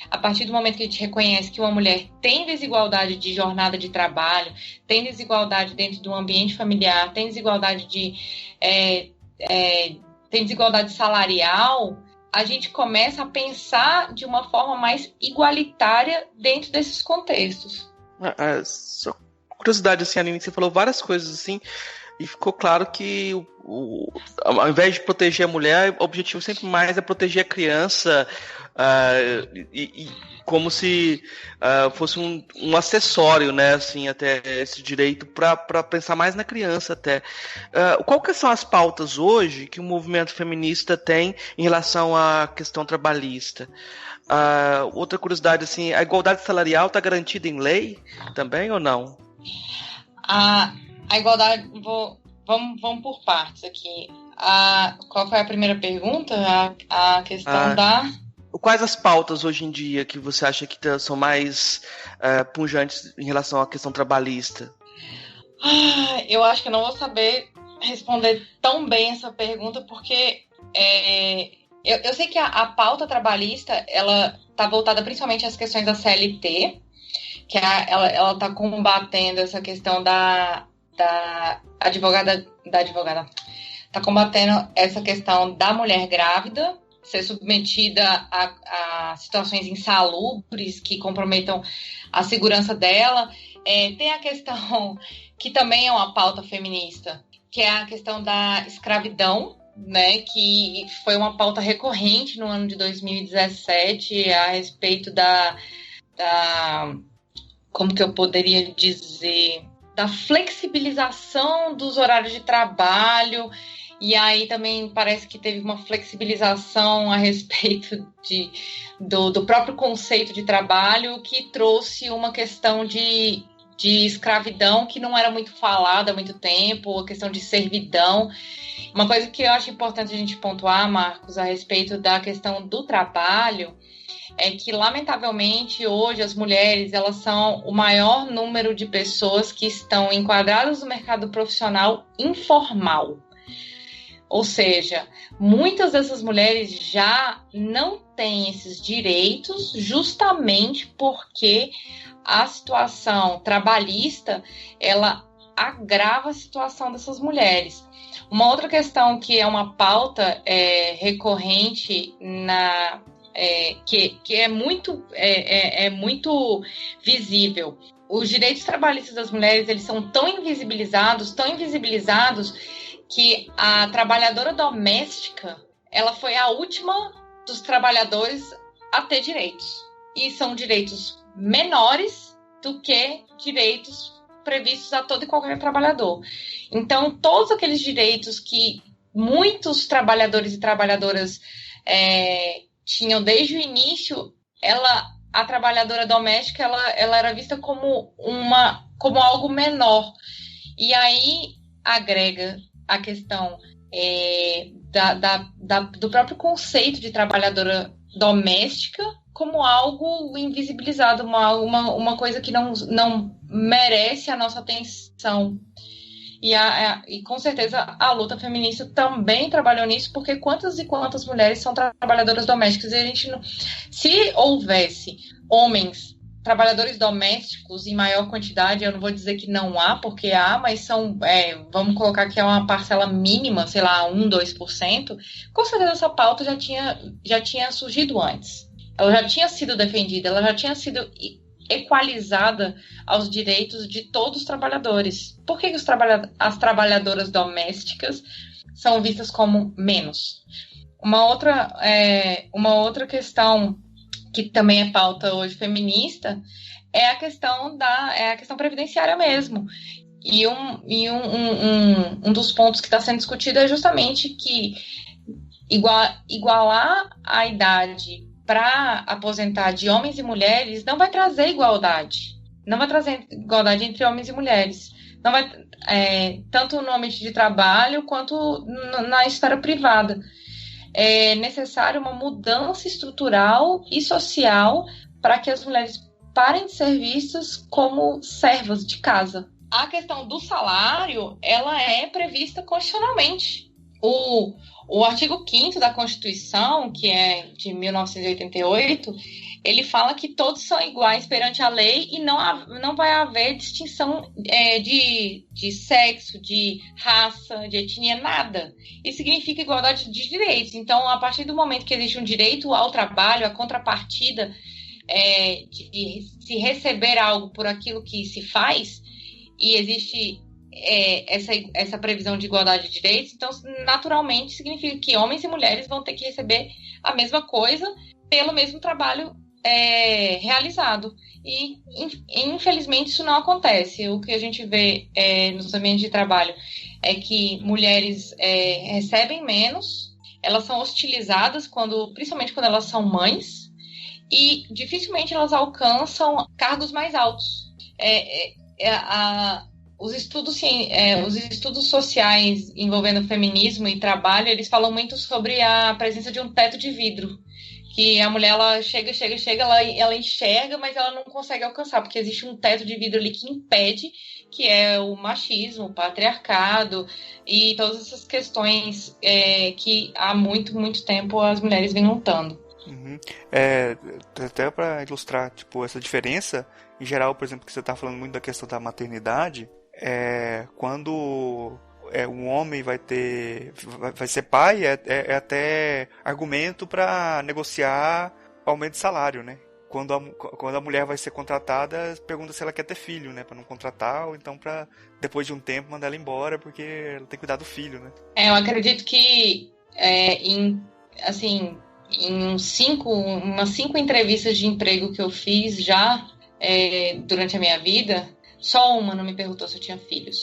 S3: A partir do momento que a gente reconhece que uma mulher tem desigualdade de jornada de trabalho, tem desigualdade dentro do ambiente familiar, tem desigualdade tem desigualdade salarial, a gente começa a pensar de uma forma mais igualitária dentro desses contextos.
S4: Só curiosidade, assim, Aline, você falou várias coisas assim, e ficou claro que ao invés de proteger a mulher, o objetivo sempre mais é proteger a criança, como se fosse um acessório, né, assim, até esse direito para pensar mais na criança até. Qual que são as pautas hoje que o movimento feminista tem em relação à questão trabalhista? Outra curiosidade, assim, a igualdade salarial está garantida em lei também ou não?
S3: A igualdade, vamos por partes aqui. Qual foi a primeira pergunta? A questão
S4: Quais as pautas hoje em dia que você acha que são mais pujantes em relação à questão trabalhista?
S3: Eu acho que eu não vou saber responder tão bem essa pergunta, porque eu sei que a pauta trabalhista ela está voltada principalmente às questões da CLT, que ela está combatendo essa questão da advogada, está combatendo essa questão da mulher grávida ser submetida a situações insalubres que comprometam a segurança dela. Tem a questão que também é uma pauta feminista, que é a questão da escravidão, né, que foi uma pauta recorrente no ano de 2017 a respeito da como que eu poderia dizer, da flexibilização dos horários de trabalho. E aí também parece que teve uma flexibilização a respeito do próprio conceito de trabalho, que trouxe uma questão de escravidão que não era muito falada há muito tempo, a questão de servidão. Uma coisa que eu acho importante a gente pontuar, Marcos, a respeito da questão do trabalho, é que, lamentavelmente, hoje as mulheres elas são o maior número de pessoas que estão enquadradas no mercado profissional informal. Ou seja, muitas dessas mulheres já não têm esses direitos justamente porque a situação trabalhista ela agrava a situação dessas mulheres. Uma outra questão que é uma pauta recorrente que é muito visível. Os direitos trabalhistas das mulheres eles são tão invisibilizados, que a trabalhadora doméstica ela foi a última dos trabalhadores a ter direitos. E são direitos menores do que direitos previstos a todo e qualquer trabalhador. Então, todos aqueles direitos que muitos trabalhadores e trabalhadoras tinham desde o início, a trabalhadora doméstica ela era vista como algo menor. E aí agrega a questão do próprio conceito de trabalhadora doméstica como algo invisibilizado, uma coisa que não merece a nossa atenção. E com certeza a luta feminista também trabalhou nisso, porque quantas e quantas mulheres são trabalhadoras domésticas? E se houvesse homens trabalhadores domésticos em maior quantidade, eu não vou dizer que não há, porque há, mas vamos colocar que é uma parcela mínima, sei lá, 1-2%, com certeza essa pauta já tinha surgido antes. Ela já tinha sido defendida, ela já tinha sido equalizada aos direitos de todos os trabalhadores. Por que as trabalhadoras domésticas são vistas como menos? Uma outra questão que também é pauta hoje feminista, é a questão previdenciária mesmo. E um dos pontos que está sendo discutido é justamente que igualar a idade para aposentar de homens e mulheres não vai trazer igualdade. Não vai trazer igualdade entre homens e mulheres. Não vai, tanto no ambiente de trabalho quanto na esfera privada. É necessário uma mudança estrutural e social para que as mulheres parem de ser vistas como servas de casa. A questão do salário, ela é prevista constitucionalmente. O artigo 5º da Constituição, que é de 1988, ele fala que todos são iguais perante a lei e não vai haver distinção de sexo, de raça, de etnia, nada. Isso significa igualdade de direitos. Então, a partir do momento que existe um direito ao trabalho, a contrapartida de se receber algo por aquilo que se faz, e existe essa previsão de igualdade de direitos, então, naturalmente, significa que homens e mulheres vão ter que receber a mesma coisa pelo mesmo trabalho realizado. E, infelizmente, isso não acontece. O que a gente vê nos ambientes de trabalho é que mulheres recebem menos, elas são hostilizadas, principalmente quando elas são mães, e dificilmente elas alcançam cargos mais altos. Os estudos sociais envolvendo feminismo e trabalho, eles falam muito sobre a presença de um teto de vidro, que a mulher, ela chega, ela enxerga, mas ela não consegue alcançar, porque existe um teto de vidro ali que impede, que é o machismo, o patriarcado e todas essas questões que há muito, muito tempo as mulheres vêm lutando.
S2: Uhum. Até para ilustrar essa diferença, em geral, por exemplo, que você está falando muito da questão da maternidade, quando um homem vai ser pai, é até argumento para negociar aumento de salário, né? Quando a mulher vai ser contratada, pergunta se ela quer ter filho, né? Para não contratar, ou então para depois de um tempo mandar ela embora, porque ela tem que cuidar do filho, né?
S3: Eu acredito que em umas 5 entrevistas de emprego que eu fiz já durante a minha vida, só uma não me perguntou se eu tinha filhos.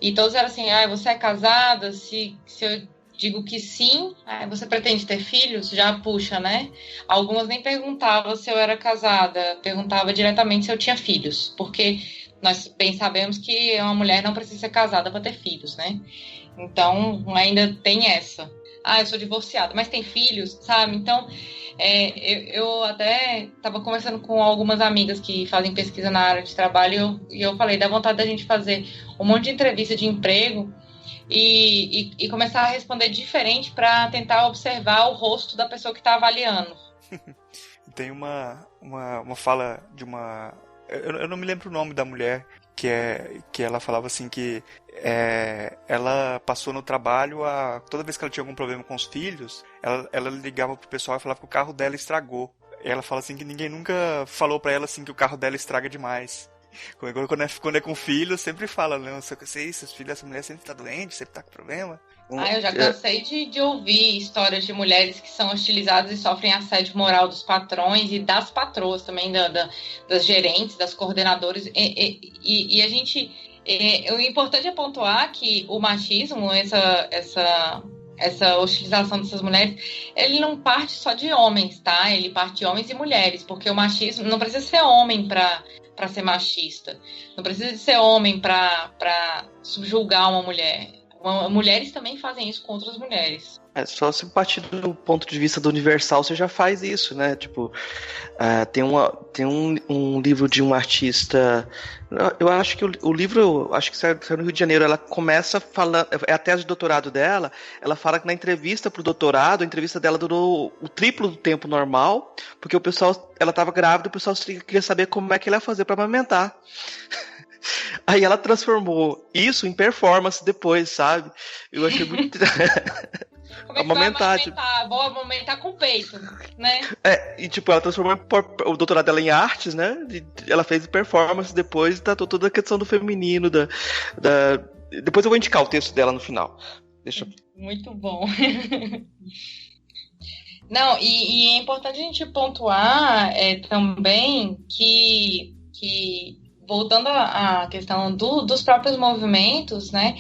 S3: E todos eram assim: você é casada? Se eu digo que sim, você pretende ter filhos? Já puxa, né? Algumas nem perguntavam se eu era casada, perguntava diretamente se eu tinha filhos, porque nós bem sabemos que uma mulher não precisa ser casada para ter filhos, né? Então, ainda tem essa. Eu sou divorciada, mas tem filhos, sabe? Então, eu até estava conversando com algumas amigas que fazem pesquisa na área de trabalho e eu falei, dá vontade da gente fazer um monte de entrevista de emprego e começar a responder diferente para tentar observar o rosto da pessoa que está avaliando.
S2: Tem uma fala de uma... Eu não me lembro o nome da mulher, que ela falava assim que ela passou no trabalho, toda vez que ela tinha algum problema com os filhos, ela ligava pro pessoal e falava que o carro dela estragou. E ela fala assim que ninguém nunca falou pra ela assim que o carro dela estraga demais. Quando é com filho, sempre fala, não, seus filhos, essa mulher sempre tá doente, sempre tá com problema.
S3: Eu já cansei de ouvir histórias de mulheres que são hostilizadas e sofrem assédio moral dos patrões e das patroas também, das gerentes, das coordenadoras. E a gente... o importante é pontuar que o machismo, essa hostilização dessas mulheres, ele não parte só de homens, tá? Ele parte de homens e mulheres, porque o machismo não precisa ser homem para ser machista. Não precisa ser homem para subjugar uma mulher. Mulheres também fazem isso com outras mulheres.
S4: Só se partir do ponto de vista do universal, você já faz isso, né? Tipo, tem um livro de um artista. Eu acho que o livro, acho que saiu no Rio de Janeiro. Ela começa falando, é a tese de doutorado dela. Ela fala que na entrevista pro doutorado, a entrevista dela durou o triplo do tempo normal, porque ela estava grávida, o pessoal queria saber como é que ela ia fazer para amamentar. Aí ela transformou isso em performance depois, sabe? Eu achei muito...
S3: Como é que vai amamentar? Vou amamentar com o peito, né?
S4: E tipo, ela transformou o doutorado dela em artes, né? Ela fez performance depois e tratou toda a questão do feminino, Depois eu vou indicar o texto dela no final.
S3: Muito bom. Não, e é importante a gente pontuar também que voltando à questão dos próprios movimentos, né,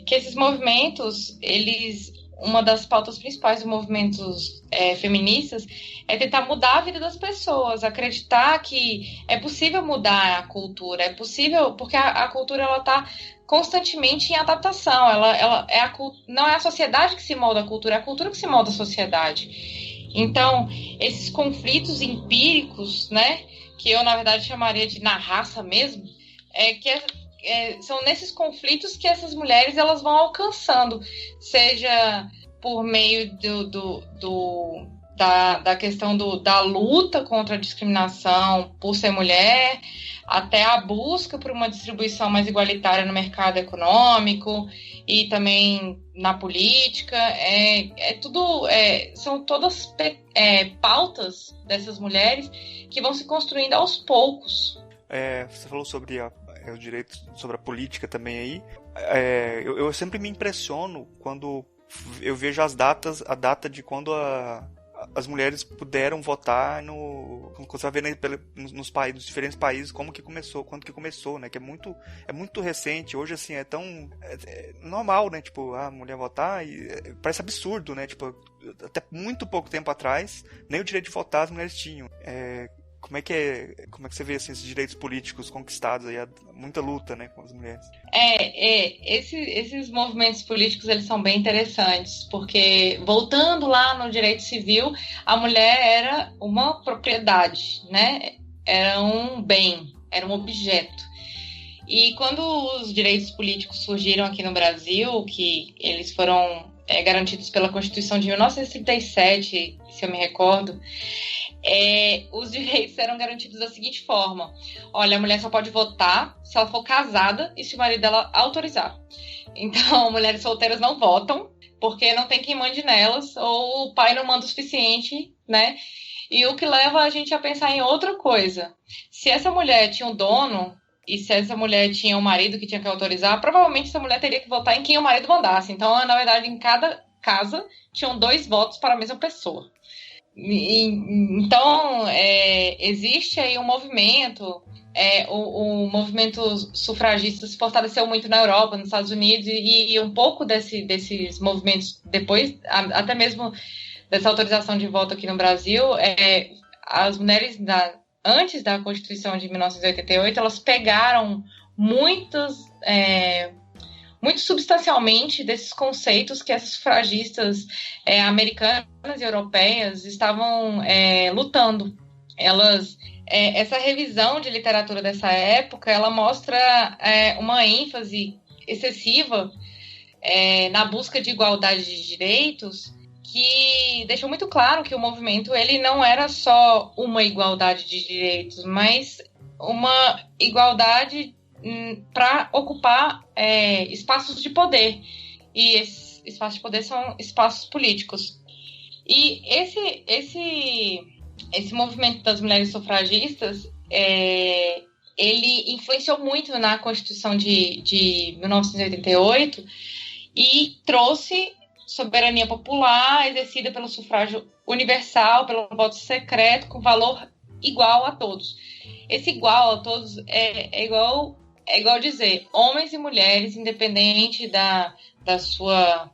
S3: que esses movimentos, eles uma das pautas principais dos movimentos feministas é tentar mudar a vida das pessoas, acreditar que é possível mudar a cultura, é possível, porque a cultura ela está constantemente em adaptação, não é a sociedade que se molda a cultura, é a cultura que se molda a sociedade. Então, esses conflitos empíricos, né, que eu, na verdade, chamaria de na raça mesmo, são nesses conflitos que essas mulheres elas vão alcançando, seja por meio da questão da luta contra a discriminação por ser mulher, até a busca por uma distribuição mais igualitária no mercado econômico e também na política. São todas pautas dessas mulheres que vão se construindo aos poucos.
S2: Você falou sobre os direitos, sobre a política também aí. Eu sempre me impressiono quando eu vejo a data de quando as mulheres puderam votar quando você vai ver nos diferentes países quando que começou, né? Que é muito recente. Hoje, assim, é tão normal, né? Tipo, a mulher votar e parece absurdo, né? Tipo, até muito pouco tempo atrás, nem o direito de votar as mulheres tinham. Como é que você vê assim, esses direitos políticos conquistados aí? Muita luta, né, com as mulheres.
S3: Esses movimentos políticos, eles são bem interessantes, porque voltando lá no direito civil, a mulher era uma propriedade, né? Era um bem, era um objeto. E quando os direitos políticos surgiram aqui no Brasil, que eles foram garantidos pela Constituição de 1937, se eu me recordo, os direitos eram garantidos da seguinte forma: olha, a mulher só pode votar se ela for casada e se o marido dela autorizar. Então, mulheres solteiras não votam, porque não tem quem mande nelas, ou o pai não manda o suficiente, né? E o que leva a gente a pensar em outra coisa. Se essa mulher tinha um dono, e se essa mulher tinha um marido que tinha que autorizar, provavelmente essa mulher teria que votar em quem o marido mandasse. Então, na verdade, em cada casa, tinham 2 votos para a mesma pessoa. Então, existe aí um movimento, o movimento sufragista se fortaleceu muito na Europa, nos Estados Unidos, e um pouco desses movimentos depois, até mesmo dessa autorização de voto aqui no Brasil, as mulheres, antes da Constituição de 1988, elas pegaram muito substancialmente desses conceitos que essas sufragistas americanas e europeias estavam lutando. Essa revisão de literatura dessa época, ela mostra uma ênfase excessiva na busca de igualdade de direitos, que deixou muito claro que o movimento ele não era só uma igualdade de direitos, mas uma igualdade para ocupar espaços de poder. E esses espaços de poder são espaços políticos. E esse movimento das mulheres sufragistas, ele influenciou muito na Constituição de 1988 e trouxe soberania popular exercida pelo sufrágio universal, pelo voto secreto, com valor igual a todos. Esse igual a todos é igual dizer homens e mulheres, independente da sua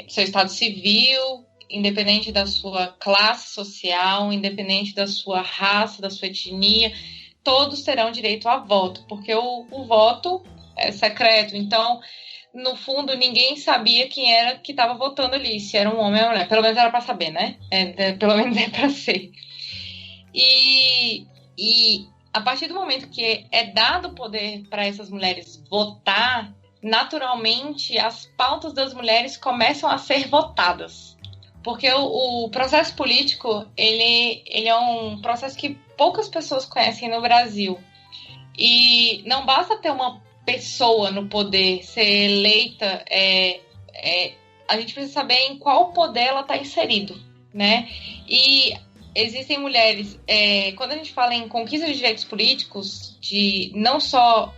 S3: seu estado civil, independente da sua classe social, independente da sua raça, da sua etnia, todos terão direito a voto, porque o voto é secreto. Então, no fundo, ninguém sabia quem era que estava votando ali, se era um homem ou uma mulher. Pelo menos era para saber, né? Pelo menos é para ser. E a partir do momento que é dado poder para essas mulheres votar, naturalmente as pautas das mulheres começam a ser votadas. Porque o processo político, ele é um processo que poucas pessoas conhecem no Brasil. E não basta ter uma pessoa no poder, ser eleita, a gente precisa saber em qual poder ela está inserido, né? E existem mulheres, quando a gente fala em conquista de direitos políticos, não só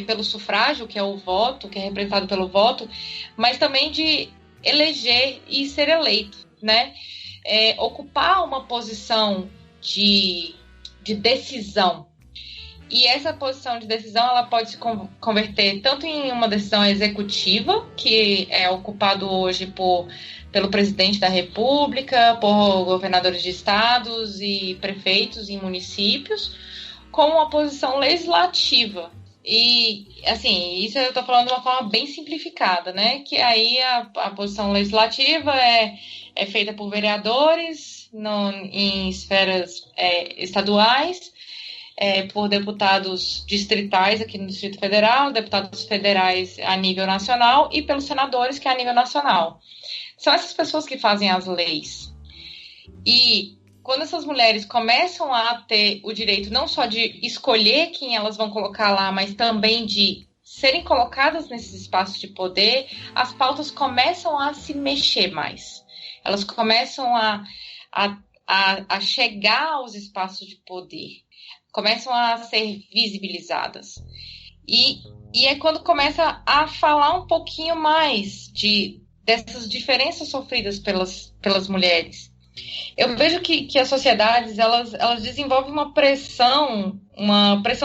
S3: pelo sufrágio, que é o voto, que é representado pelo voto, mas também de eleger e ser eleito, né? Ocupar uma posição de decisão. E essa posição de decisão, ela pode se converter tanto em uma decisão executiva, que é ocupado hoje pelo presidente da República, por governadores de estados e prefeitos em municípios, como uma posição legislativa. E, assim, isso eu estou falando de uma forma bem simplificada, né? Que aí a posição legislativa é feita por vereadores em esferas estaduais, por deputados distritais aqui no Distrito Federal, deputados federais a nível nacional e pelos senadores, que é a nível nacional. São essas pessoas que fazem as leis. E quando essas mulheres começam a ter o direito não só de escolher quem elas vão colocar lá, mas também de serem colocadas nesses espaços de poder, as pautas começam a se mexer mais. Elas começam a chegar aos espaços de poder, começam a ser visibilizadas. E é quando começa a falar um pouquinho mais dessas diferenças sofridas pelas mulheres. Eu vejo que as sociedades, elas desenvolvem uma pressão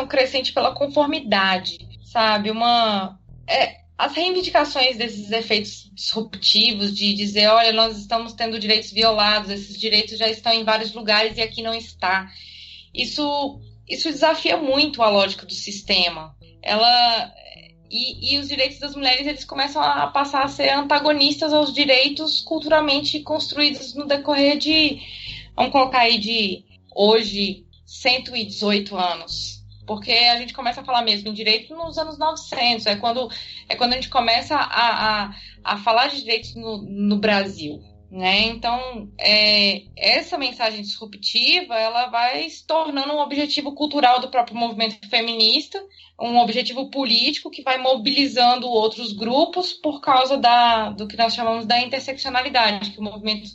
S3: crescente pela conformidade, sabe? As reivindicações desses efeitos disruptivos, de dizer, olha, nós estamos tendo direitos violados, esses direitos já estão em vários lugares e aqui não está. Isso desafia muito a lógica do sistema. E os direitos das mulheres, eles começam a passar a ser antagonistas aos direitos culturalmente construídos no decorrer vamos colocar aí de hoje, 118 anos. Porque a gente começa a falar mesmo em direito nos anos 900, é quando a gente começa a falar de direitos no Brasil. Né? Então, essa mensagem disruptiva, ela vai se tornando um objetivo cultural do próprio movimento feminista, um objetivo político que vai mobilizando outros grupos por causa do que nós chamamos da interseccionalidade, que o movimento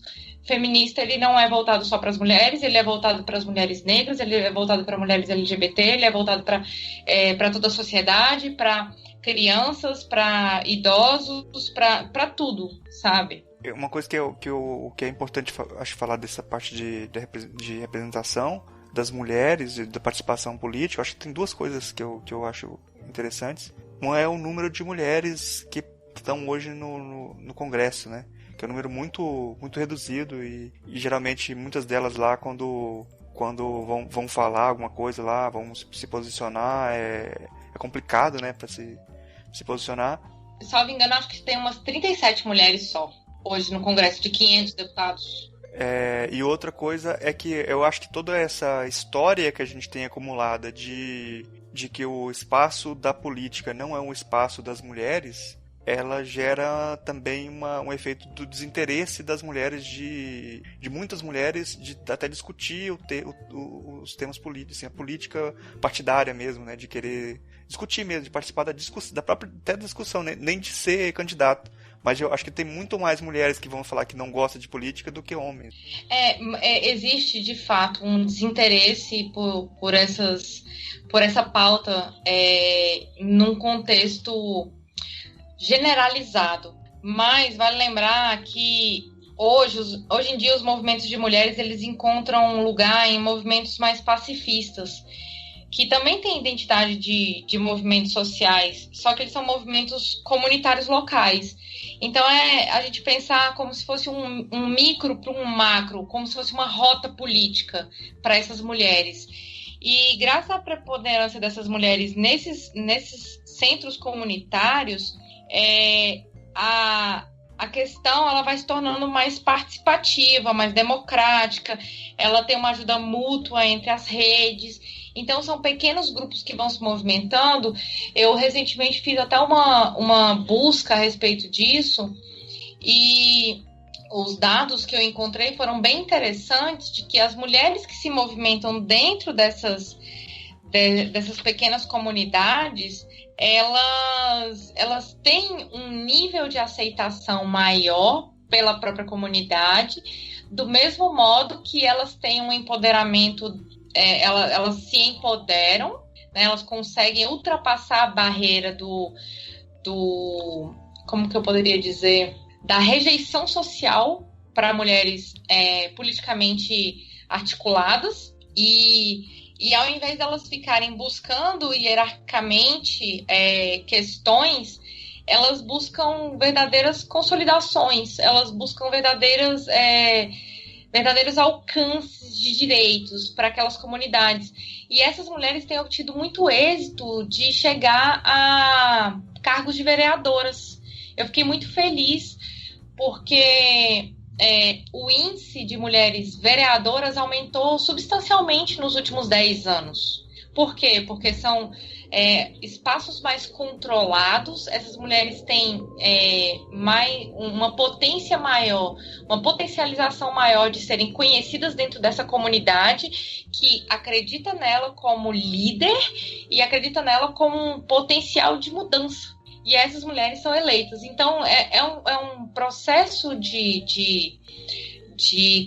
S3: feminista, ele não é voltado só para as mulheres, ele é voltado para as mulheres negras, ele é voltado para mulheres LGBT, ele é voltado para toda a sociedade, para crianças, para idosos, para tudo, sabe?
S2: Uma coisa que é importante, acho, falar dessa parte de representação das mulheres e da participação política, acho que tem duas coisas que eu acho interessantes. Uma é o número de mulheres que estão hoje no Congresso, né? Que é um número muito, muito reduzido e geralmente muitas delas lá, quando vão falar alguma coisa lá, vão se posicionar, é complicado, né, para se posicionar.
S3: Salvo engano, acho que tem umas 37 mulheres só hoje no Congresso, de 500 deputados.
S2: E outra coisa é que eu acho que toda essa história que a gente tem acumulada de que o espaço da política não é um espaço das mulheres, ela gera também um efeito do desinteresse das mulheres, de muitas mulheres, de até discutir os temas políticos, assim, a política partidária mesmo, né, de querer discutir mesmo, de participar da própria até discussão, né, nem de ser candidato. Mas eu acho que tem muito mais mulheres que vão falar que não gostam de política do que homens.
S3: Existe, de fato, um desinteresse por essa pauta num contexto generalizado. Mas vale lembrar que hoje em dia os movimentos de mulheres, eles encontram um lugar em movimentos mais pacifistas, que também têm identidade de movimentos sociais, só que eles são movimentos comunitários locais. Então, a gente pensar como se fosse um micro para um macro, como se fosse uma rota política para essas mulheres. E graças à preponderância dessas mulheres nesses centros comunitários, a questão ela vai se tornando mais participativa, mais democrática, ela tem uma ajuda mútua entre as redes. Então, são pequenos grupos que vão se movimentando. Eu recentemente fiz até uma busca a respeito disso e os dados que eu encontrei foram bem interessantes, de que as mulheres que se movimentam dentro dessas pequenas comunidades, elas têm um nível de aceitação maior pela própria comunidade, do mesmo modo que elas têm um empoderamento. Elas se empoderam, né? Elas conseguem ultrapassar a barreira como que eu poderia dizer, da rejeição social para mulheres politicamente articuladas, e E ao invés delas ficarem buscando hierarquicamente questões, elas buscam verdadeiras consolidações, elas buscam verdadeiros alcances de direitos para aquelas comunidades. E essas mulheres têm obtido muito êxito de chegar a cargos de vereadoras. Eu fiquei muito feliz porque o índice de mulheres vereadoras aumentou substancialmente nos últimos 10 anos. Por quê? Porque são espaços mais controlados, essas mulheres têm uma potência maior, uma potencialização maior de serem conhecidas dentro dessa comunidade, que acredita nela como líder e acredita nela como um potencial de mudança. E essas mulheres são eleitas. Então, é um processo de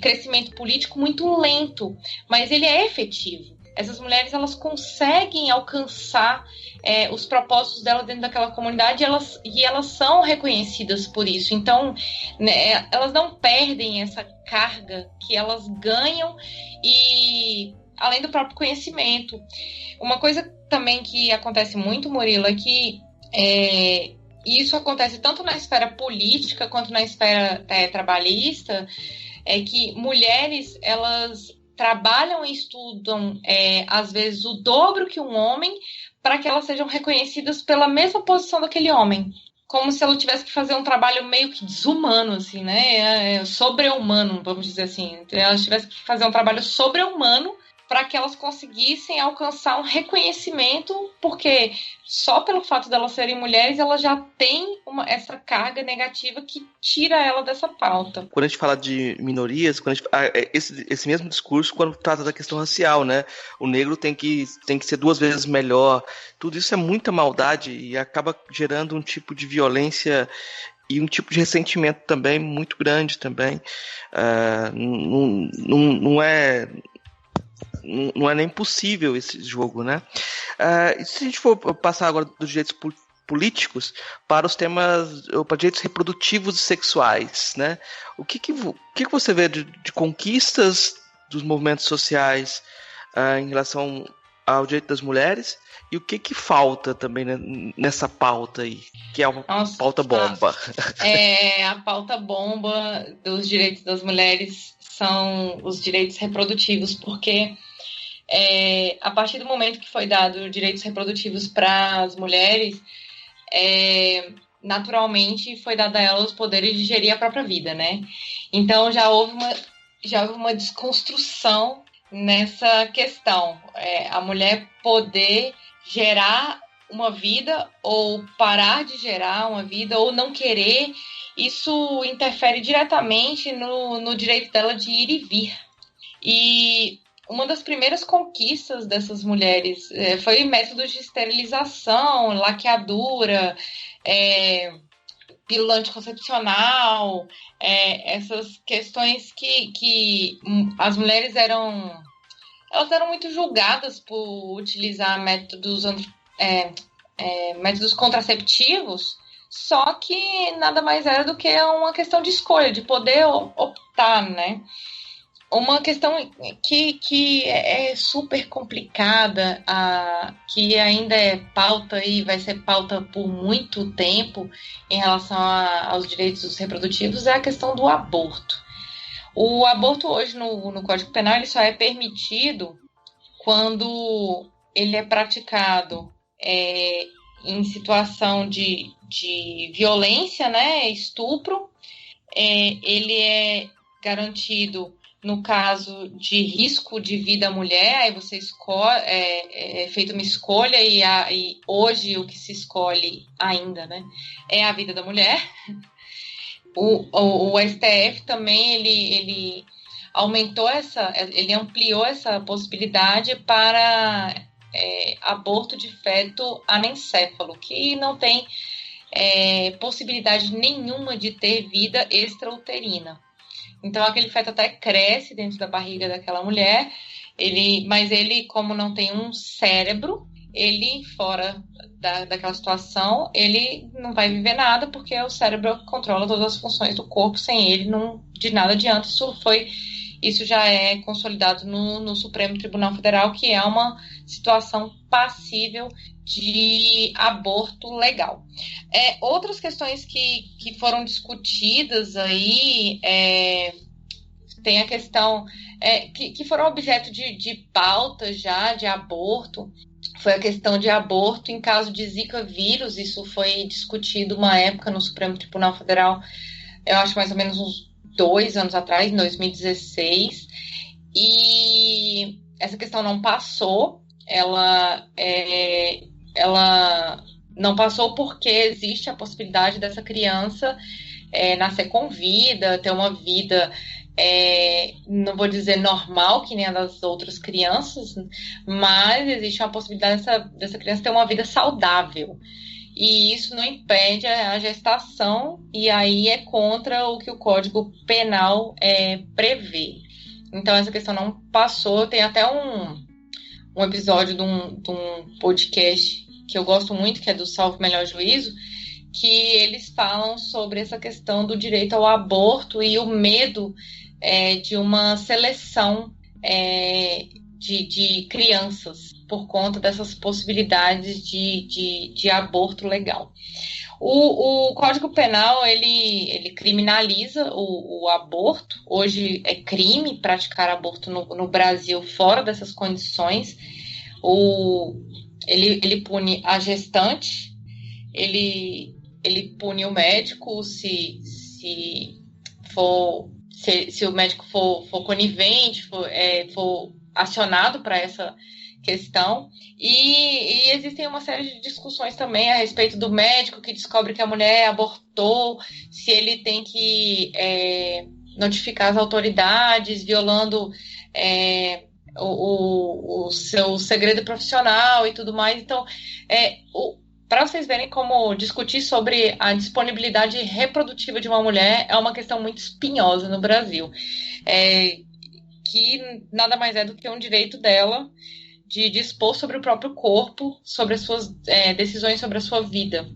S3: crescimento político muito lento, mas ele é efetivo. Essas mulheres, elas conseguem alcançar os propósitos delas dentro daquela comunidade e elas são reconhecidas por isso. Então, né, elas não perdem essa carga que elas ganham, e além do próprio conhecimento. Uma coisa também que acontece muito, Murilo, é que isso acontece tanto na esfera política quanto na esfera trabalhista, é que mulheres, elas trabalham e estudam, às vezes, o dobro que um homem, para que elas sejam reconhecidas pela mesma posição daquele homem. Como se ela tivesse que fazer um trabalho meio que desumano, assim, né? Sobre-humano, vamos dizer assim. Elas tivessem que fazer um trabalho sobre-humano para que elas conseguissem alcançar um reconhecimento, porque só pelo fato de elas serem mulheres, elas já têm essa carga negativa que tira ela dessa pauta.
S4: Quando a gente fala de minorias, esse mesmo discurso quando trata da questão racial, né? O negro tem que ser 2 vezes melhor. Tudo isso é muita maldade e acaba gerando um tipo de violência e um tipo de ressentimento também muito grande também. Não é nem possível esse jogo, né? E se a gente for passar agora dos direitos políticos para os temas, para direitos reprodutivos e sexuais, né? O que você vê de conquistas dos movimentos sociais em relação ao direito das mulheres, e o que falta também, né, nessa pauta aí, que é uma pauta bomba?
S3: A pauta bomba dos direitos das mulheres são os direitos reprodutivos, porque a partir do momento que foi dado direitos reprodutivos para as mulheres, naturalmente foi dado a elas os poderes de gerir a própria vida, né? Então já houve uma desconstrução nessa questão. A mulher poder gerar uma vida ou parar de gerar uma vida ou não querer, isso interfere diretamente no direito dela de ir e vir. E uma das primeiras conquistas dessas mulheres foi métodos de esterilização, laqueadura, pílula anticoncepcional, essas questões que as mulheres eram muito julgadas por utilizar métodos contraceptivos, só que nada mais era do que uma questão de escolha, de poder optar, né? Uma questão que é super complicada, que ainda é pauta e vai ser pauta por muito tempo em relação aos direitos reprodutivos, é a questão do aborto. O aborto hoje no Código Penal ele só é permitido quando ele é praticado em situação de violência, né, estupro. Ele é garantido no caso de risco de vida à mulher, aí você escolhe, é feita uma escolha e hoje o que se escolhe ainda, né, é a vida da mulher. O STF também ele ampliou essa possibilidade para aborto de feto anencéfalo, que não tem possibilidade nenhuma de ter vida extrauterina. Então aquele feto até cresce dentro da barriga daquela mulher, mas ele, como não tem um cérebro, ele fora daquela situação, ele não vai viver nada, porque o cérebro controla todas as funções do corpo, sem ele de nada adianta. Isso foi isso já é consolidado no Supremo Tribunal Federal, que é uma situação passível de aborto legal. Outras questões que foram discutidas aí, tem a questão que foram objeto de pauta já, de aborto, foi a questão de aborto em caso de Zika vírus. Isso foi discutido uma época no Supremo Tribunal Federal, eu acho mais ou menos uns 2 anos atrás, em 2016, e essa questão não passou. Ela não passou porque existe a possibilidade dessa criança nascer com vida, ter uma vida, não vou dizer normal, que nem a das outras crianças, mas existe uma possibilidade dessa criança ter uma vida saudável. E isso não impede a gestação, e aí é contra o que o Código Penal prevê. Então, essa questão não passou. Tem até um episódio de um podcast que eu gosto muito, que é do Salvo Melhor Juízo, que eles falam sobre essa questão do direito ao aborto e o medo de uma seleção de crianças por conta dessas possibilidades de aborto legal. O Código Penal, ele criminaliza o aborto. Hoje é crime praticar aborto no Brasil fora dessas condições. Ele pune a gestante, ele pune o médico se o médico for conivente, for acionado para essa questão. E existem uma série de discussões também a respeito do médico que descobre que a mulher abortou, se ele tem que notificar as autoridades, violando o seu segredo profissional e tudo mais. Então, para vocês verem como discutir sobre a disponibilidade reprodutiva de uma mulher é uma questão muito espinhosa no Brasil, que nada mais é do que um direito dela de dispor sobre o próprio corpo, sobre as suas decisões sobre a sua vida.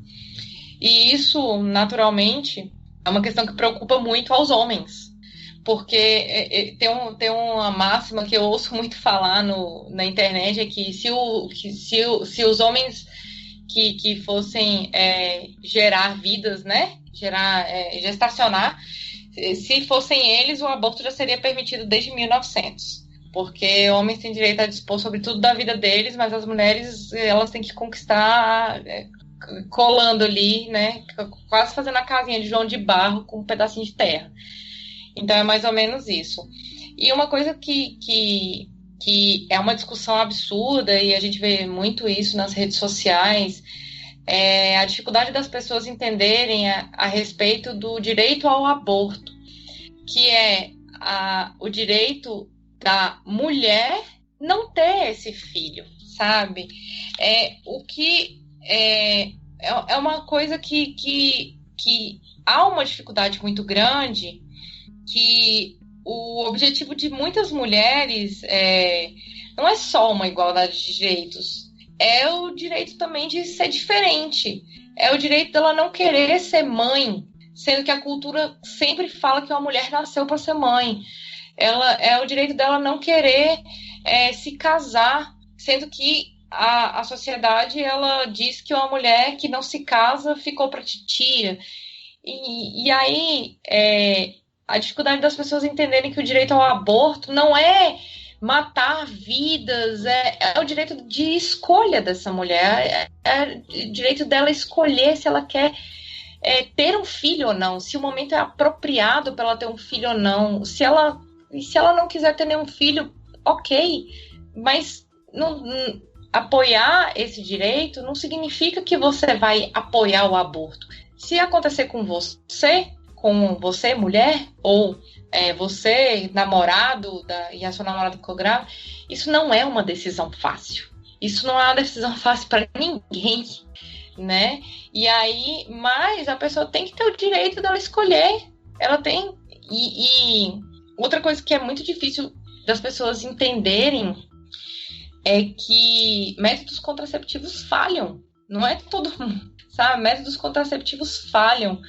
S3: E isso, naturalmente, é uma questão que preocupa muito aos homens, porque tem uma máxima que eu ouço muito falar na internet, é que se os homens que fossem gerar vidas, né, gestacionar, se fossem eles, o aborto já seria permitido desde 1900. Porque homens têm direito a dispor sobre tudo da vida deles, mas as mulheres, elas têm que conquistar colando ali, né? Quase fazendo a casinha de João de Barro com um pedacinho de terra. Então é mais ou menos isso. E uma coisa que é uma discussão absurda, e a gente vê muito isso nas redes sociais, é a dificuldade das pessoas entenderem a respeito do direito ao aborto, que é o direito da mulher não ter esse filho, sabe? O que é uma coisa que há uma dificuldade muito grande, que o objetivo de muitas mulheres não é só uma igualdade de direitos, é o direito também de ser diferente, é o direito dela não querer ser mãe, sendo que a cultura sempre fala que uma mulher nasceu para ser mãe. É o direito dela não querer se casar, sendo que a sociedade, ela diz que uma mulher que não se casa ficou para titia. E aí a dificuldade das pessoas entenderem que o direito ao aborto não é matar vidas, é o direito de escolha dessa mulher, é o direito dela escolher se ela quer ter um filho ou não, se o momento é apropriado para ela ter um filho ou não. Se ela não quiser ter nenhum filho, ok, mas apoiar esse direito não significa que você vai apoiar o aborto. Se acontecer com você, mulher, ou você, namorado, e a sua namorada ficou grávida, isso não é uma decisão fácil. Isso não é uma decisão fácil para ninguém, né? E aí, mas a pessoa tem que ter o direito dela escolher. Ela tem. E outra coisa que é muito difícil das pessoas entenderem é que métodos contraceptivos falham. Não é todo mundo, sabe? Métodos contraceptivos falham.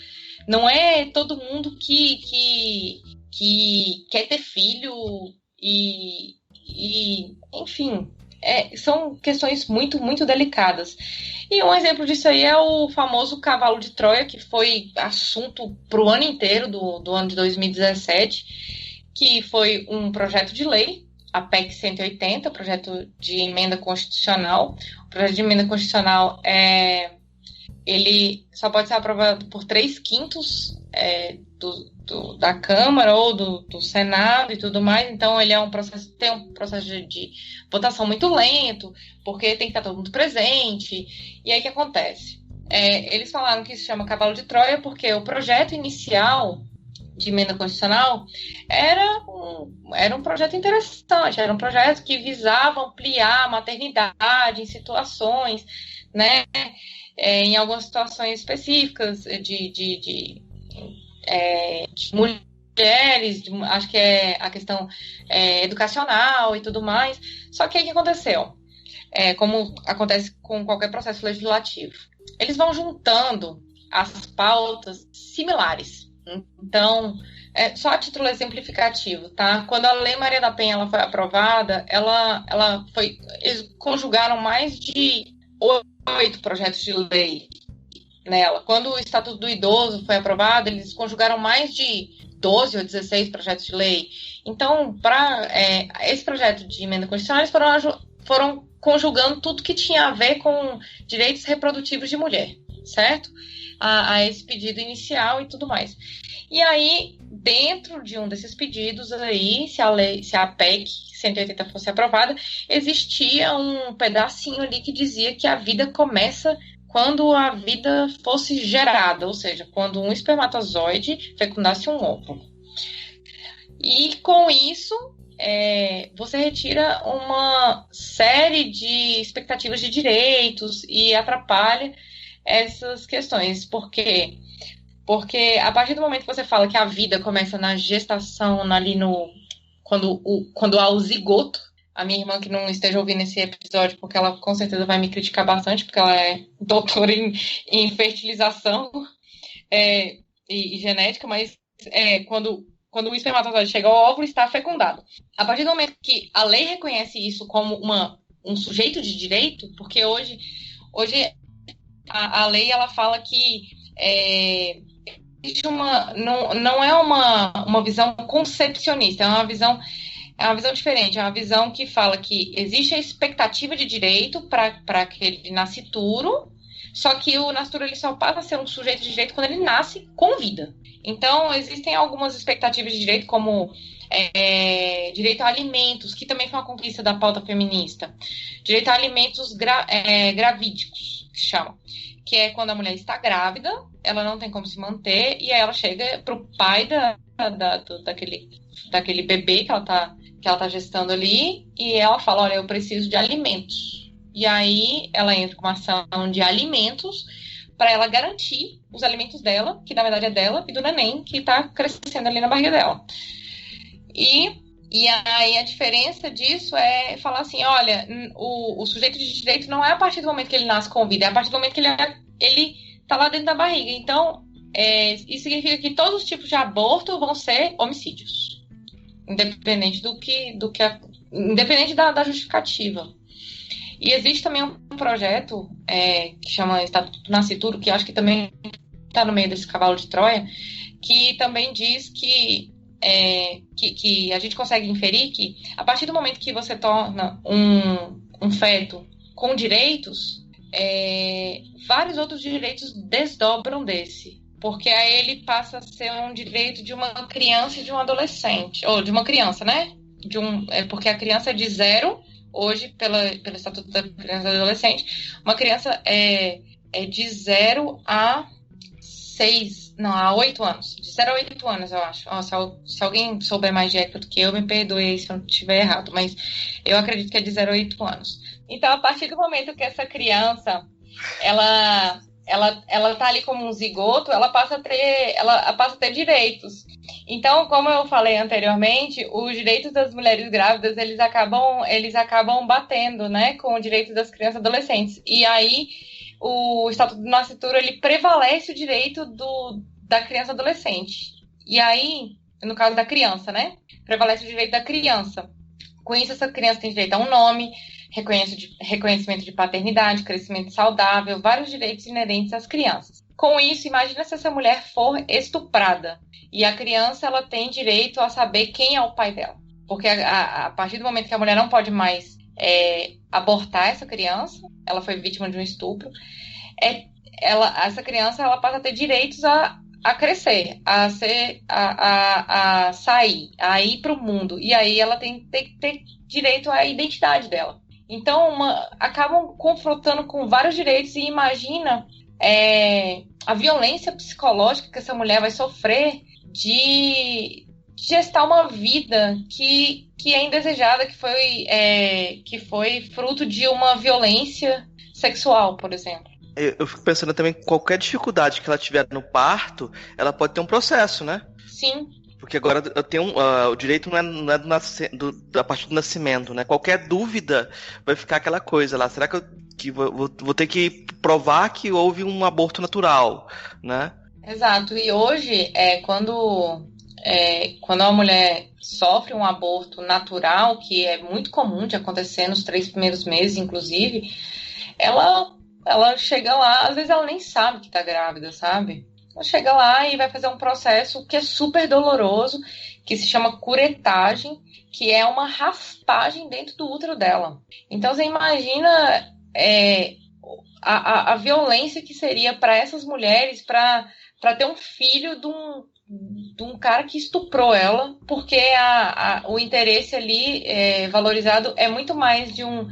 S3: Não é todo mundo que que quer ter filho e enfim, são questões muito, muito delicadas. E um exemplo disso aí é o famoso cavalo de Troia, que foi assunto para o ano inteiro do ano de 2017, que foi um projeto de lei, a PEC 180, projeto de emenda constitucional. O projeto de emenda constitucional ele só pode ser aprovado por 3/5 da Câmara ou do Senado e tudo mais, então ele tem um processo de votação muito lento, porque tem que estar todo mundo presente. E aí o que acontece? Eles falaram que isso chama cavalo de Troia porque o projeto inicial de emenda constitucional era um projeto interessante, era um projeto que visava ampliar a maternidade em situações, né, em algumas situações específicas de mulheres, acho que é a questão educacional e tudo mais. Só que aí o que aconteceu? Como acontece com qualquer processo legislativo, eles vão juntando as pautas similares. Então, só a título exemplificativo, tá? Quando a Lei Maria da Penha ela foi aprovada, eles conjugaram mais de 8 projetos de lei nela. Quando o Estatuto do Idoso foi aprovado, eles conjugaram mais de 12 ou 16 projetos de lei. Então, para esse projeto de emenda constitucional, eles foram conjugando tudo que tinha a ver com direitos reprodutivos de mulher, certo? A esse pedido inicial e tudo mais. E aí, dentro de um desses pedidos aí, se a PEC 180 fosse aprovada, existia um pedacinho ali que dizia que a vida começa quando a vida fosse gerada, ou seja, quando um espermatozoide fecundasse um óvulo. E com isso, você retira uma série de expectativas de direitos e atrapalha essas questões. Por quê? Porque a partir do momento que você fala que a vida começa na gestação, ali quando há o zigoto, a minha irmã que não esteja ouvindo esse episódio, porque ela com certeza vai me criticar bastante, porque ela é doutora em fertilização e genética, mas quando o espermatozoide chega ao óvulo, está fecundado. A partir do momento que a lei reconhece isso como um sujeito de direito, porque hoje a lei ela fala que existe não é uma visão concepcionista, é uma visão diferente, é uma visão que fala que existe a expectativa de direito para aquele nascituro, só que o nascituro ele só passa a ser um sujeito de direito quando ele nasce com vida. Então, existem algumas expectativas de direito, como direito a alimentos, que também foi uma conquista da pauta feminista. Direito a alimentos gravídicos, que chama. Que é quando a mulher está grávida, ela não tem como se manter, e aí ela chega para o pai daquele bebê que ela tá gestando ali, e ela fala, olha, eu preciso de alimentos. E aí ela entra com uma ação de alimentos para ela garantir os alimentos dela, que na verdade é dela, e do neném que está crescendo ali na barriga dela. E aí a diferença disso é falar assim, olha, o sujeito de direito não é a partir do momento que ele nasce com vida, é a partir do momento que ele tá lá dentro da barriga. Então, isso significa que todos os tipos de aborto vão ser homicídios, independente independente da justificativa. E existe também um projeto que chama Estatuto do Nascituro, que acho que também está no meio desse cavalo de Troia, que também diz que a gente consegue inferir que a partir do momento que você torna um feto com direitos, vários outros direitos desdobram desse, porque aí ele passa a ser um direito de uma criança e de um adolescente, ou de uma criança, né? Porque a criança é de 0, hoje, pelo Estatuto da Criança e do Adolescente, uma criança é de 0 a 8 anos. De 0 a 8 anos, eu acho. Se alguém souber mais de época do que eu, me perdoe se eu não estiver errado, mas eu acredito que é de 0 a 8 anos. Então, a partir do momento que essa criança, ela tá ali como um zigoto, ela passa a ter direitos. Então, como eu falei anteriormente, os direitos das mulheres grávidas, eles acabam batendo, né, com o direito das crianças e adolescentes. E aí, o Estatuto do Nascituro, ele prevalece o direito da criança e adolescente. E aí, no caso da criança, né? Prevalece o direito da criança. Com isso, essa criança tem direito a um nome, reconhecimento de paternidade, crescimento saudável, vários direitos inerentes às crianças. Com isso, imagina se essa mulher for estuprada. E a criança, ela tem direito a saber quem é o pai dela. Porque a partir do momento que a mulher não pode mais abortar essa criança, ela foi vítima de um estupro, essa criança ela passa a ter direitos a crescer, a sair, a ir para o mundo. E aí ela tem que ter direito à identidade dela. Então, acabam confrontando com vários direitos e imagina a violência psicológica que essa mulher vai sofrer de gestar uma vida que é indesejada, que foi fruto de uma violência sexual, por exemplo.
S4: Eu fico pensando também que qualquer dificuldade que ela tiver no parto, ela pode ter um processo, né?
S3: Sim.
S4: Porque agora eu tenho o direito não é a partir do nascimento, né? Qualquer dúvida vai ficar aquela coisa lá. Será que vou ter que provar que houve um aborto natural, né?
S3: Exato. E hoje, quando uma mulher sofre um aborto natural, que é muito comum de acontecer nos 3 primeiros meses, inclusive, ela chega lá, às vezes ela nem sabe que tá grávida, sabe? Ela chega lá e vai fazer um processo que é super doloroso, que se chama curetagem, que é uma raspagem dentro do útero dela. Então você imagina a violência que seria para essas mulheres para ter um filho de um cara que estuprou ela, porque o interesse ali valorizado é muito mais de um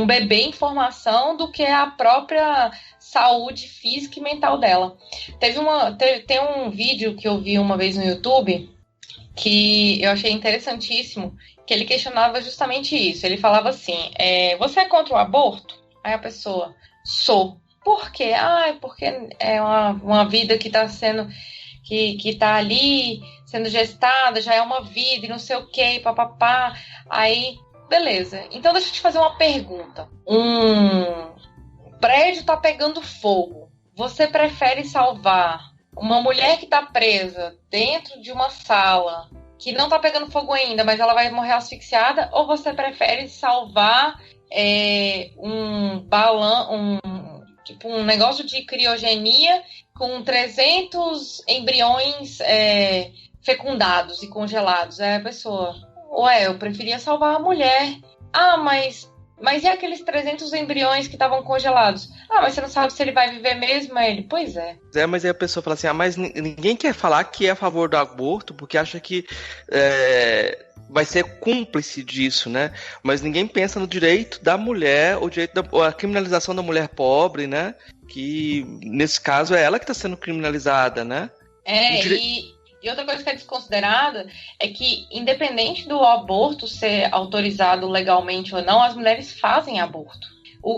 S3: bebê em formação do que a própria saúde física e mental dela. Tem um vídeo que eu vi uma vez no YouTube que eu achei interessantíssimo, que ele questionava justamente isso. Ele falava assim, você é contra o aborto? Aí a pessoa, sou. Por quê? Porque é uma vida que está sendo, que tá ali sendo gestada, já é uma vida e não sei o que, papapá. Aí, beleza. Então deixa eu te fazer uma pergunta. Um prédio tá pegando fogo. Você prefere salvar uma mulher que tá presa dentro de uma sala que não tá pegando fogo ainda, mas ela vai morrer asfixiada? Ou você prefere salvar um negócio de criogenia com 300 embriões fecundados e congelados? Aí a pessoa, eu preferia salvar a mulher. Mas e aqueles 300 embriões que estavam congelados? Mas você não sabe se ele vai viver mesmo? Aí ele, pois é.
S4: Mas aí a pessoa fala assim, mas ninguém quer falar que é a favor do aborto, porque acha que vai ser cúmplice disso, né? Mas ninguém pensa no direito da mulher, a criminalização da mulher pobre, né? Que, nesse caso, é ela que está sendo criminalizada, né?
S3: E outra coisa que é desconsiderada é que, independente do aborto ser autorizado legalmente ou não, as mulheres fazem aborto.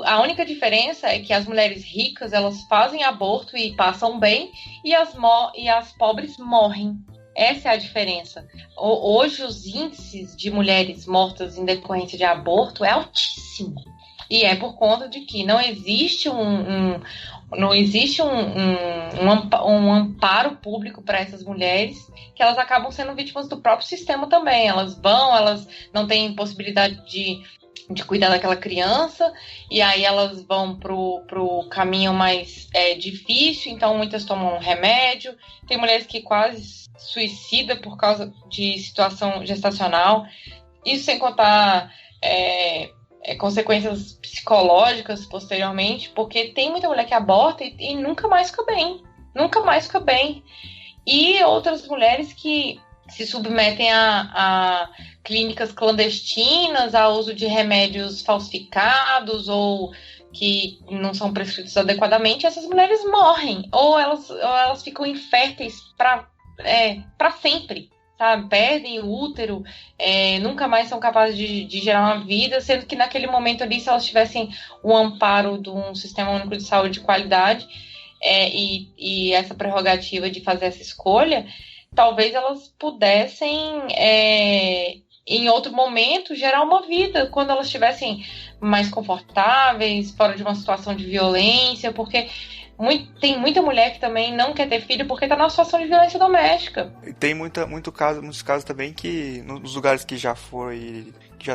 S3: A única diferença é que as mulheres ricas, elas fazem aborto e passam bem, e as pobres morrem. Essa é a diferença. Hoje, os índices de mulheres mortas em decorrência de aborto é altíssimo. E é por conta de que não existe um amparo público para essas mulheres, que elas acabam sendo vítimas do próprio sistema também. Elas não têm possibilidade de cuidar daquela criança, e aí elas vão pro caminho mais difícil, então muitas tomam remédio. Tem mulheres que quase suicidam por causa de situação gestacional. Isso sem contar consequências psicológicas posteriormente, porque tem muita mulher que aborta e nunca mais fica bem. Nunca mais fica bem. E outras mulheres que se submetem a clínicas clandestinas, a uso de remédios falsificados ou que não são prescritos adequadamente, essas mulheres morrem. Ou elas ficam inférteis para sempre. Sabe? Perdem o útero, nunca mais são capazes de gerar uma vida, sendo que naquele momento ali, se elas tivessem o amparo de um sistema único de saúde de qualidade e essa prerrogativa de fazer essa escolha, talvez elas pudessem, em outro momento, gerar uma vida, quando elas estivessem mais confortáveis, fora de uma situação de violência, porque Tem muita mulher que também não quer ter filho porque está numa situação de violência doméstica.
S2: Tem muitos casos também que nos lugares que já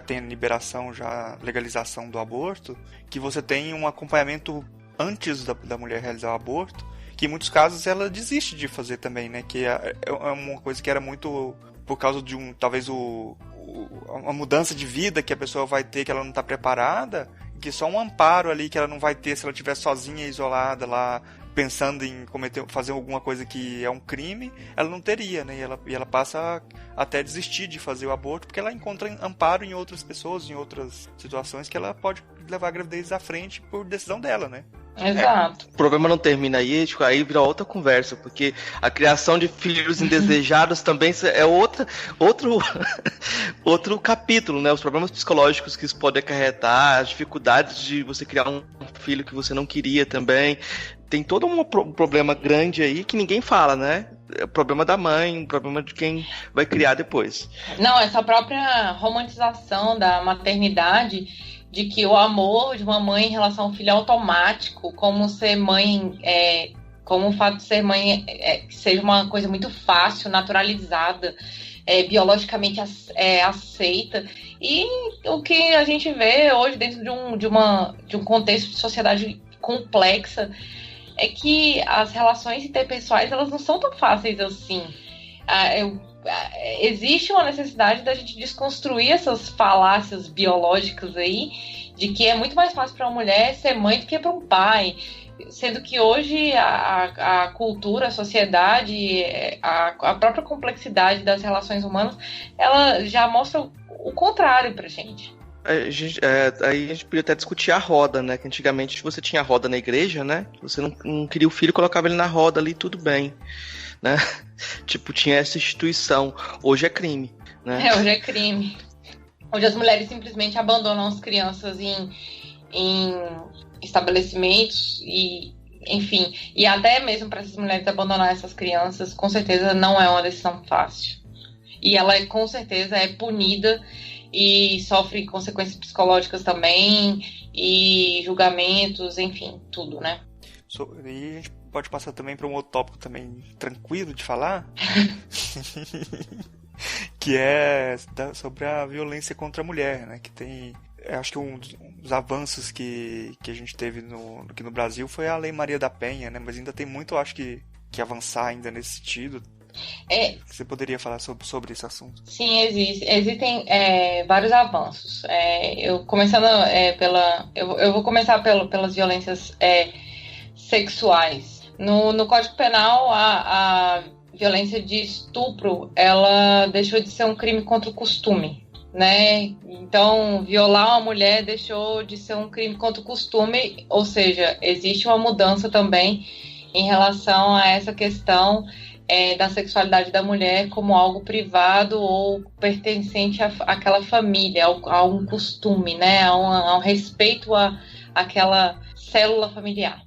S2: tem liberação, já legalização do aborto, que você tem um acompanhamento antes da mulher realizar o aborto, que em muitos casos ela desiste de fazer também, né? Que é uma coisa que era muito por causa de talvez uma mudança de vida que a pessoa vai ter, que ela não está preparada, que só um amparo ali que ela não vai ter se ela estiver sozinha, isolada lá, pensando em fazer alguma coisa que é um crime, ela não teria, né? E ela passa até desistir de fazer o aborto, porque ela encontra amparo em outras pessoas, em outras situações que ela pode levar a gravidez à frente por decisão dela, né?
S3: Exato.
S4: O problema não termina aí, tipo, aí vira outra conversa, porque a criação de filhos indesejados também é outro capítulo, né? Os problemas psicológicos que isso pode acarretar, as dificuldades de você criar um filho que você não queria também. Tem todo um problema grande aí que ninguém fala, né? É o problema da mãe, o problema de quem vai criar depois.
S3: Não, essa própria romantização da maternidade, de que o amor de uma mãe em relação ao filho é automático, como ser mãe, como o fato de ser mãe seja uma coisa muito fácil, naturalizada, biologicamente aceita. E o que a gente vê hoje dentro de um contexto de sociedade complexa é que as relações interpessoais, elas não são tão fáceis assim. Existe uma necessidade da gente desconstruir essas falácias biológicas aí, de que é muito mais fácil para uma mulher ser mãe do que para um pai, sendo que hoje a cultura, a sociedade, a própria complexidade das relações humanas, ela já mostra o contrário pra gente.
S4: Aí a gente podia até discutir a roda, né? Que antigamente você tinha a roda na igreja, né? Você não queria o filho, colocava ele na roda ali, tudo bem, né? Tipo, tinha essa instituição. Hoje é crime, né?
S3: Hoje é crime. Hoje as mulheres simplesmente abandonam as crianças em estabelecimentos e, enfim, e até mesmo para essas mulheres abandonar essas crianças, com certeza não é uma decisão fácil. E ela, com certeza, é punida e sofre consequências psicológicas também, e julgamentos, enfim, tudo, né?
S2: E a gente pode passar também para um outro tópico também tranquilo de falar, que é sobre a violência contra a mulher, né? Que tem, acho que um dos avanços que a gente teve aqui no Brasil foi a Lei Maria da Penha, né? Mas ainda tem muito, acho que avançar ainda nesse sentido. Você poderia falar sobre esse assunto?
S3: Sim, existem vários avanços. Eu vou começar pelas violências sexuais. No Código Penal, a violência de estupro, ela deixou de ser um crime contra o costume, né? Então, violar uma mulher deixou de ser um crime contra o costume, ou seja, existe uma mudança também em relação a essa questão da sexualidade da mulher como algo privado ou pertencente àquela família, a um costume, né? A um respeito àquela célula familiar.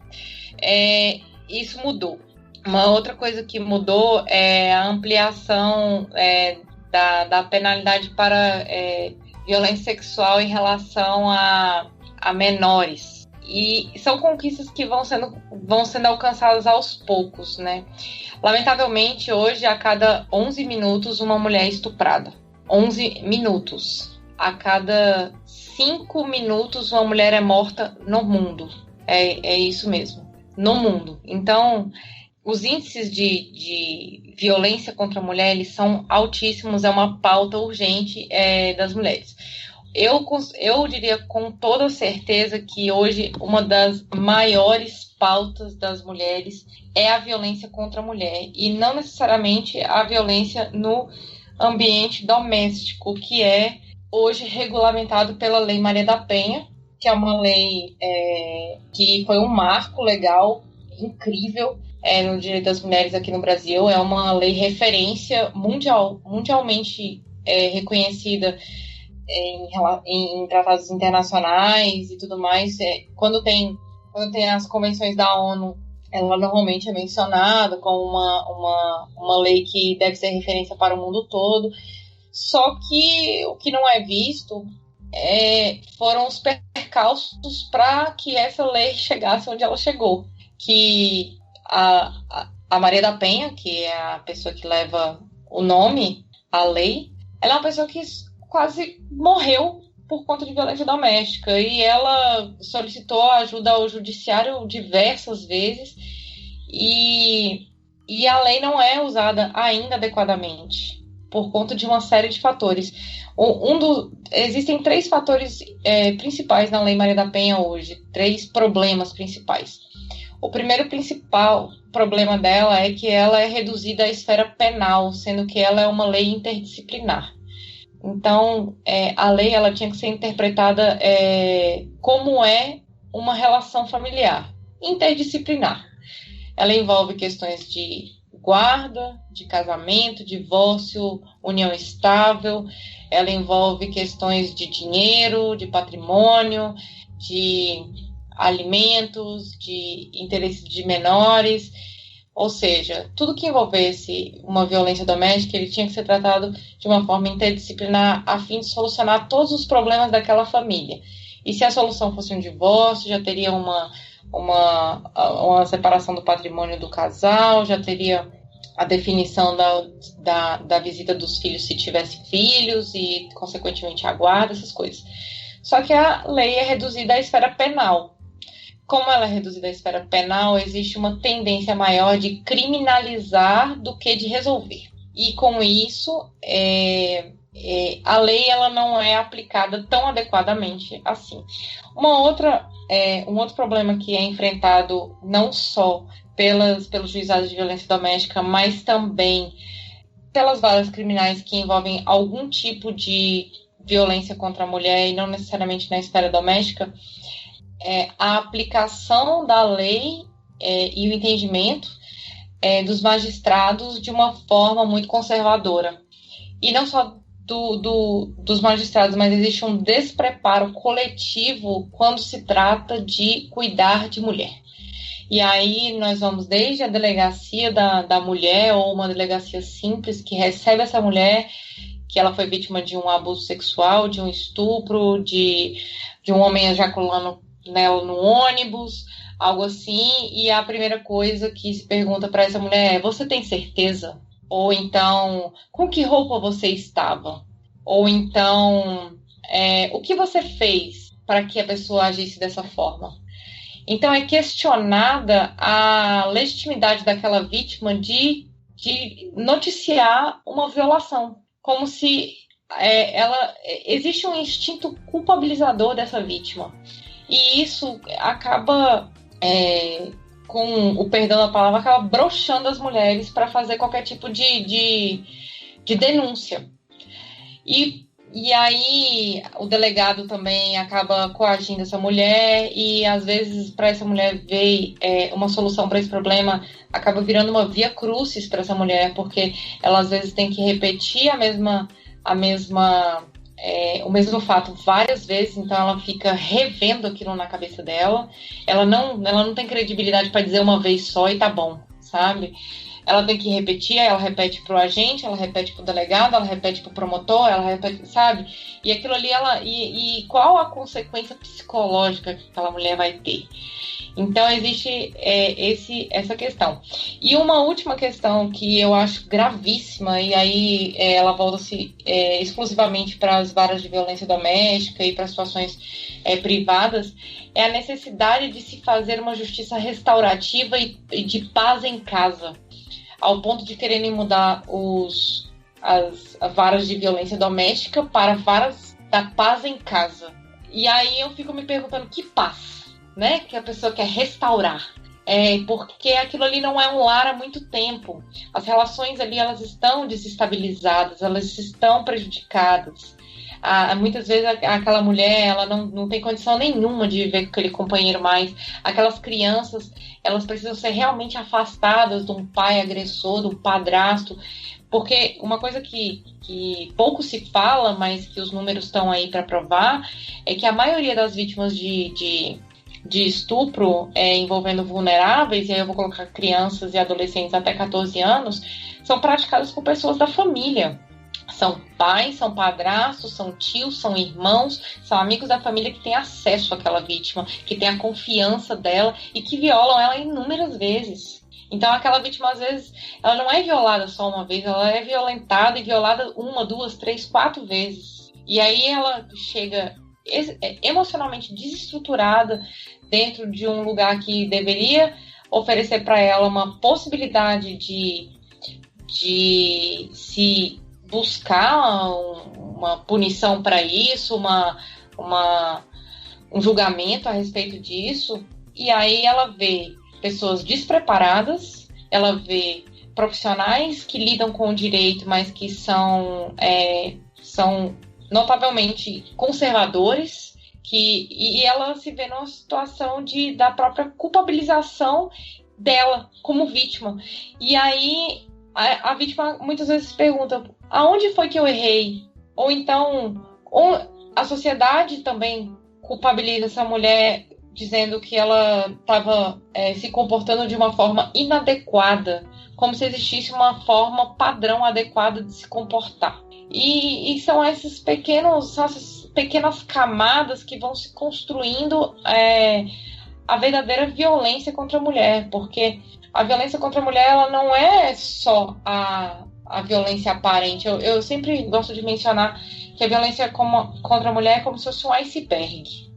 S3: Isso mudou. Uma outra coisa que mudou é a ampliação da penalidade para violência sexual em relação a menores. E são conquistas que vão sendo alcançadas aos poucos, né? Lamentavelmente, hoje, a cada 11 minutos, uma mulher é estuprada. 11 minutos. A cada 5 minutos, uma mulher é morta no mundo. É isso mesmo, no mundo. Então, os índices de violência contra a mulher, eles são altíssimos, é uma pauta urgente das mulheres. Eu diria com toda certeza que hoje uma das maiores pautas das mulheres é a violência contra a mulher, e não necessariamente a violência no ambiente doméstico, que é hoje regulamentado pela Lei Maria da Penha, que é uma lei que foi um marco legal incrível no direito das mulheres aqui no Brasil. É uma lei referência mundialmente reconhecida em tratados internacionais e tudo mais. Quando tem as convenções da ONU, ela normalmente é mencionada como uma lei que deve ser referência para o mundo todo. Só que o que não é visto foram os percalços para que essa lei chegasse onde ela chegou, que a Maria da Penha, que é a pessoa que leva o nome, a lei, ela é uma pessoa que quase morreu por conta de violência doméstica, e ela solicitou ajuda ao judiciário diversas vezes, e a lei não é usada ainda adequadamente, por conta de uma série de fatores. Existem 3 fatores principais na Lei Maria da Penha hoje, 3 problemas principais. O primeiro principal problema dela é que ela é reduzida à esfera penal, sendo que ela é uma lei interdisciplinar. Então, a lei ela tinha que ser interpretada como uma relação familiar, interdisciplinar. Ela envolve questões de guarda, de casamento, divórcio, união estável. Ela envolve questões de dinheiro, de patrimônio, de alimentos, de interesse de menores. Ou seja, tudo que envolvesse uma violência doméstica, ele tinha que ser tratado de uma forma interdisciplinar a fim de solucionar todos os problemas daquela família. E se a solução fosse um divórcio, já teria uma separação do patrimônio do casal, já teria a definição da visita dos filhos se tivesse filhos e, consequentemente, a guarda, essas coisas. Só que a lei é reduzida à esfera penal. Como ela é reduzida à esfera penal, existe uma tendência maior de criminalizar do que de resolver. E com isso, a lei ela não é aplicada tão adequadamente assim. Um outro problema que é enfrentado não só pelos juizados de violência doméstica, mas também pelas varas criminais que envolvem algum tipo de violência contra a mulher e não necessariamente na esfera doméstica, a aplicação da lei e o entendimento dos magistrados de uma forma muito conservadora. E não só dos magistrados, mas existe um despreparo coletivo quando se trata de cuidar de mulher. E aí nós vamos desde a delegacia da mulher, ou uma delegacia simples que recebe essa mulher, que ela foi vítima de um abuso sexual, de um estupro, de um homem ejaculando nela no ônibus, algo assim, e a primeira coisa que se pergunta para essa mulher é: você tem certeza? Ou então, com que roupa você estava? Ou então, o que você fez para que a pessoa agisse dessa forma? Então é questionada a legitimidade daquela vítima de noticiar uma violação, como se existe um instinto culpabilizador dessa vítima. E isso acaba, com o perdão da palavra, acaba broxando as mulheres para fazer qualquer tipo de denúncia. E aí o delegado também acaba coagindo essa mulher e, às vezes, para essa mulher ver uma solução para esse problema, acaba virando uma via crucis para essa mulher, porque ela, às vezes, tem que repetir o mesmo fato várias vezes, então ela fica revendo aquilo na cabeça dela. Ela não tem credibilidade para dizer uma vez só e tá bom, sabe? Ela tem que repetir, ela repete pro agente, ela repete pro delegado, ela repete pro promotor, ela repete, sabe? E aquilo ali, e qual a consequência psicológica que aquela mulher vai ter? Então existe essa questão. E uma última questão que eu acho gravíssima, e aí ela volta-se exclusivamente para as varas de violência doméstica e para situações privadas, é a necessidade de se fazer uma justiça restaurativa e de paz em casa, ao ponto de quererem mudar as varas de violência doméstica para varas da paz em casa. E aí eu fico me perguntando, que paz, né, que a pessoa quer restaurar? Porque aquilo ali não é um lar há muito tempo. As relações ali, elas estão desestabilizadas, elas estão prejudicadas. Muitas vezes aquela mulher, ela não tem condição nenhuma de viver com aquele companheiro mais. Aquelas crianças, elas precisam ser realmente afastadas de um pai agressor, de um padrasto. Porque uma coisa que pouco se fala, mas que os números estão aí para provar, é que a maioria das vítimas de estupro envolvendo vulneráveis, e aí eu vou colocar crianças e adolescentes até 14 anos, são praticadas por pessoas da família. São pais, são padrastos, são tios, são irmãos, são amigos da família que têm acesso àquela vítima, que têm a confiança dela e que violam ela inúmeras vezes. Então aquela vítima, às vezes, ela não é violada só uma vez, ela é violentada e violada 1, 2, 3, 4 vezes. E aí ela chega emocionalmente desestruturada dentro de um lugar que deveria oferecer para ela uma possibilidade de se buscar uma punição para isso, um julgamento a respeito disso. E aí ela vê pessoas despreparadas, ela vê profissionais que lidam com o direito, mas que são notavelmente conservadores, e ela se vê numa situação da própria culpabilização dela como vítima. E aí a vítima muitas vezes se pergunta: aonde foi que eu errei? Ou então a sociedade também culpabiliza essa mulher, dizendo que ela estava se comportando de uma forma inadequada, como se existisse uma forma padrão adequada de se comportar. E são essas pequenas camadas que vão se construindo a verdadeira violência contra a mulher, porque a violência contra a mulher, ela não é só a violência aparente. Eu sempre gosto de mencionar que a violência contra a mulher é como se fosse um iceberg,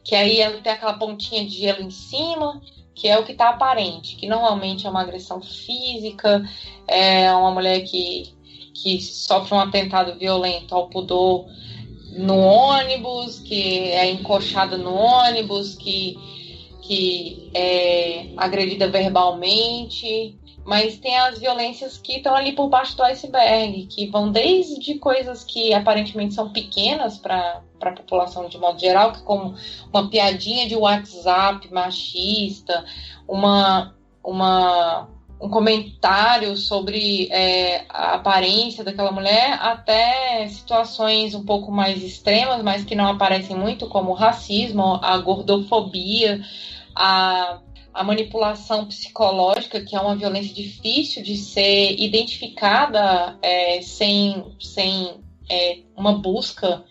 S3: que aí ela tem aquela pontinha de gelo em cima, que é o que está aparente, que normalmente é uma agressão física, é uma mulher que sofre um atentado violento ao pudor no ônibus, que é encoxada no ônibus, que é agredida verbalmente, mas tem as violências que estão ali por baixo do iceberg, que vão desde coisas que aparentemente são pequenas para a população de modo geral, que como uma piadinha de WhatsApp machista, um comentário sobre a aparência daquela mulher, até situações um pouco mais extremas, mas que não aparecem muito, como o racismo, a gordofobia, a manipulação psicológica, que é uma violência difícil de ser identificada sem uma busca,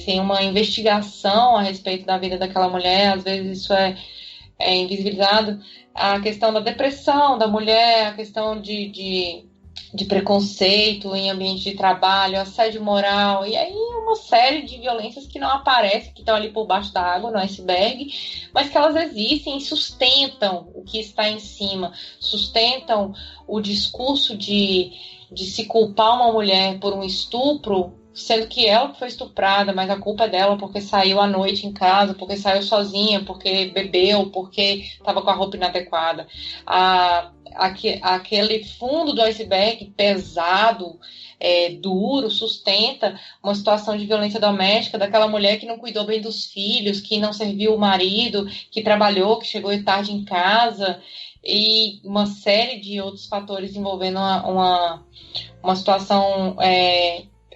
S3: sem uma investigação a respeito da vida daquela mulher. Às vezes isso é invisibilizado. A questão da depressão da mulher, a questão de preconceito em ambiente de trabalho, assédio moral, e aí uma série de violências que não aparecem, que estão ali por baixo da água, no iceberg, mas que elas existem e sustentam o que está em cima, sustentam o discurso de se culpar uma mulher por um estupro, sendo que ela foi estuprada, mas a culpa é dela porque saiu à noite em casa, porque saiu sozinha, porque bebeu, porque estava com a roupa inadequada. Aquele fundo do iceberg pesado, duro, sustenta uma situação de violência doméstica daquela mulher que não cuidou bem dos filhos, que não serviu o marido, que trabalhou, que chegou tarde em casa, e uma série de outros fatores envolvendo uma situação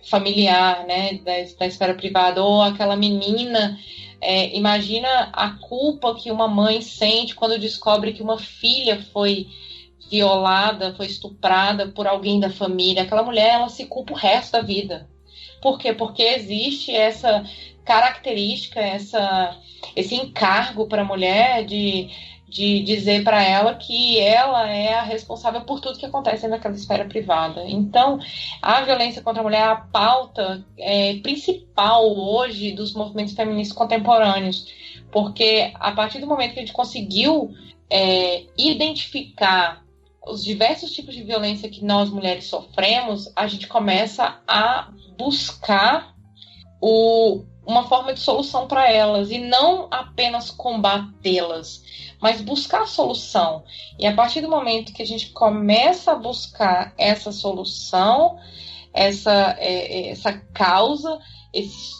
S3: familiar, né, da esfera privada. Ou aquela menina, imagina a culpa que uma mãe sente quando descobre que uma filha foi violada, foi estuprada por alguém da família. Aquela mulher, ela se culpa o resto da vida. Por quê? Porque existe essa característica, esse encargo para a mulher de dizer para ela que ela é a responsável por tudo que acontece naquela esfera privada. Então, a violência contra a mulher é a pauta principal hoje dos movimentos feministas contemporâneos, porque a partir do momento que a gente conseguiu identificar os diversos tipos de violência que nós mulheres sofremos, a gente começa a buscar uma forma de solução para elas, e não apenas combatê-las, mas buscar a solução. E a partir do momento que a gente começa a buscar essa solução, essa causa,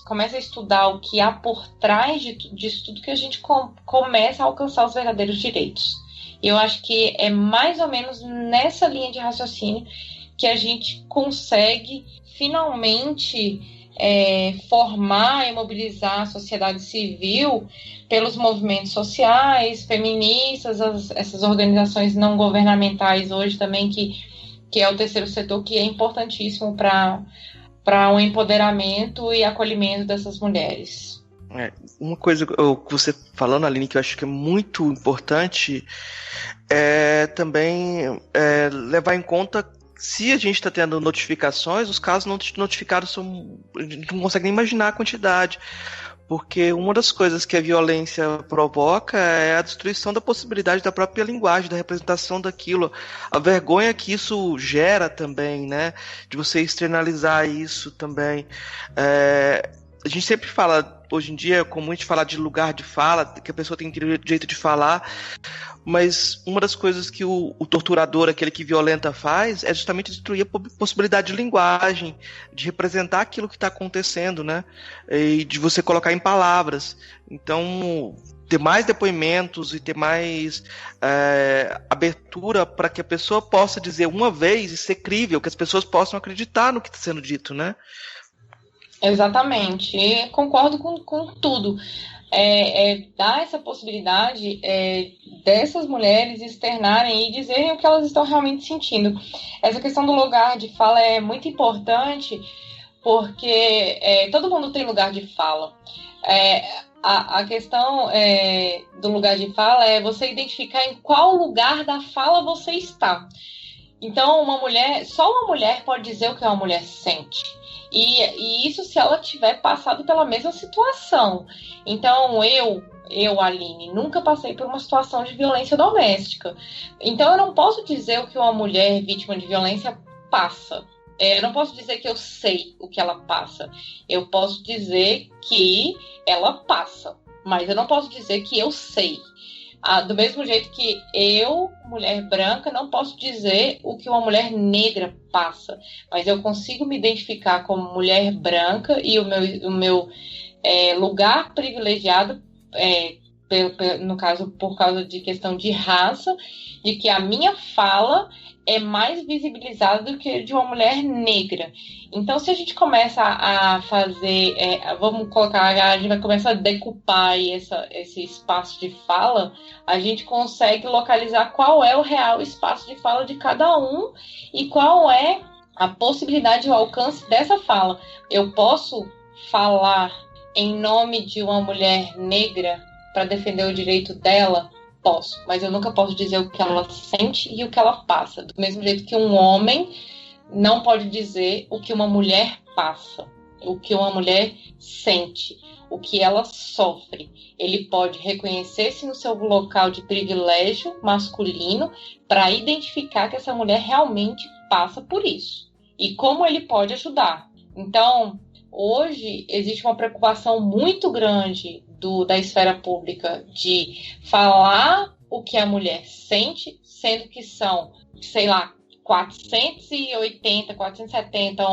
S3: começa a estudar o que há por trás disso tudo, que a gente começa a alcançar os verdadeiros direitos. E eu acho que é mais ou menos nessa linha de raciocínio que a gente consegue finalmente formar e mobilizar a sociedade civil pelos movimentos sociais, feministas, essas organizações não governamentais hoje também que que é o terceiro setor, que é importantíssimo para um empoderamento e acolhimento dessas mulheres.
S4: Uma coisa que você falando, Aline, que eu acho que é muito importante é também levar em conta se a gente está tendo notificações, os casos não notificados a gente não consegue nem imaginar a quantidade. Porque uma das coisas que a violência provoca é a destruição da possibilidade da própria linguagem, da representação daquilo, a vergonha que isso gera também, né? De você externalizar isso também. A gente sempre fala, hoje em dia é comum a gente falar de lugar de fala, que a pessoa tem direito de falar, mas uma das coisas que o torturador, aquele que violenta, faz é justamente destruir a possibilidade de linguagem, de representar aquilo que está acontecendo, né? E de você colocar em palavras. Então, ter mais depoimentos e ter mais abertura para que a pessoa possa dizer uma vez e ser crível, que as pessoas possam acreditar no que está sendo dito, né?
S3: Exatamente, e concordo com tudo. Dar essa possibilidade dessas mulheres externarem e dizerem o que elas estão realmente sentindo. Essa questão do lugar de fala é muito importante, porque todo mundo tem lugar de fala. A questão do lugar de fala é você identificar em qual lugar da fala você está. Então, só uma mulher pode dizer o que uma mulher sente. E isso se ela tiver passado pela mesma situação. Então, eu, Aline, nunca passei por uma situação de violência doméstica. Então, eu não posso dizer o que uma mulher vítima de violência passa. Eu não posso dizer que eu sei o que ela passa. Eu posso dizer que ela passa. Mas eu não posso dizer que eu sei. Do mesmo jeito que eu, mulher branca, não posso dizer o que uma mulher negra passa, mas eu consigo me identificar como mulher branca e o meu lugar privilegiado, no caso, por causa de questão de raça, de que a minha fala é mais visibilizada do que de uma mulher negra. Então, se a gente começa a fazer, a gente vai começar a decupar aí esse espaço de fala, a gente consegue localizar qual é o real espaço de fala de cada um e qual é a possibilidade e o alcance dessa fala. Eu posso falar em nome de uma mulher negra para defender o direito dela? Posso, mas eu nunca posso dizer o que ela sente e o que ela passa. Do mesmo jeito que um homem não pode dizer o que uma mulher passa, o que uma mulher sente, o que ela sofre. Ele pode reconhecer-se no seu local de privilégio masculino para identificar que essa mulher realmente passa por isso. E como ele pode ajudar. Então, hoje existe uma preocupação muito grande da esfera pública de falar o que a mulher sente, sendo que são, 480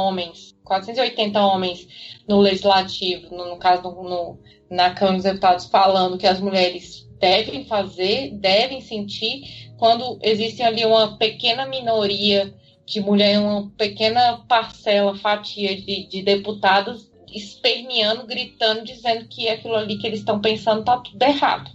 S3: homens no Legislativo, no caso na Câmara dos Deputados, falando que as mulheres devem fazer, devem sentir, quando existe ali uma pequena minoria de mulher, uma pequena parcela, fatia de deputados esperneando, gritando, dizendo que aquilo ali que eles estão pensando está tudo errado.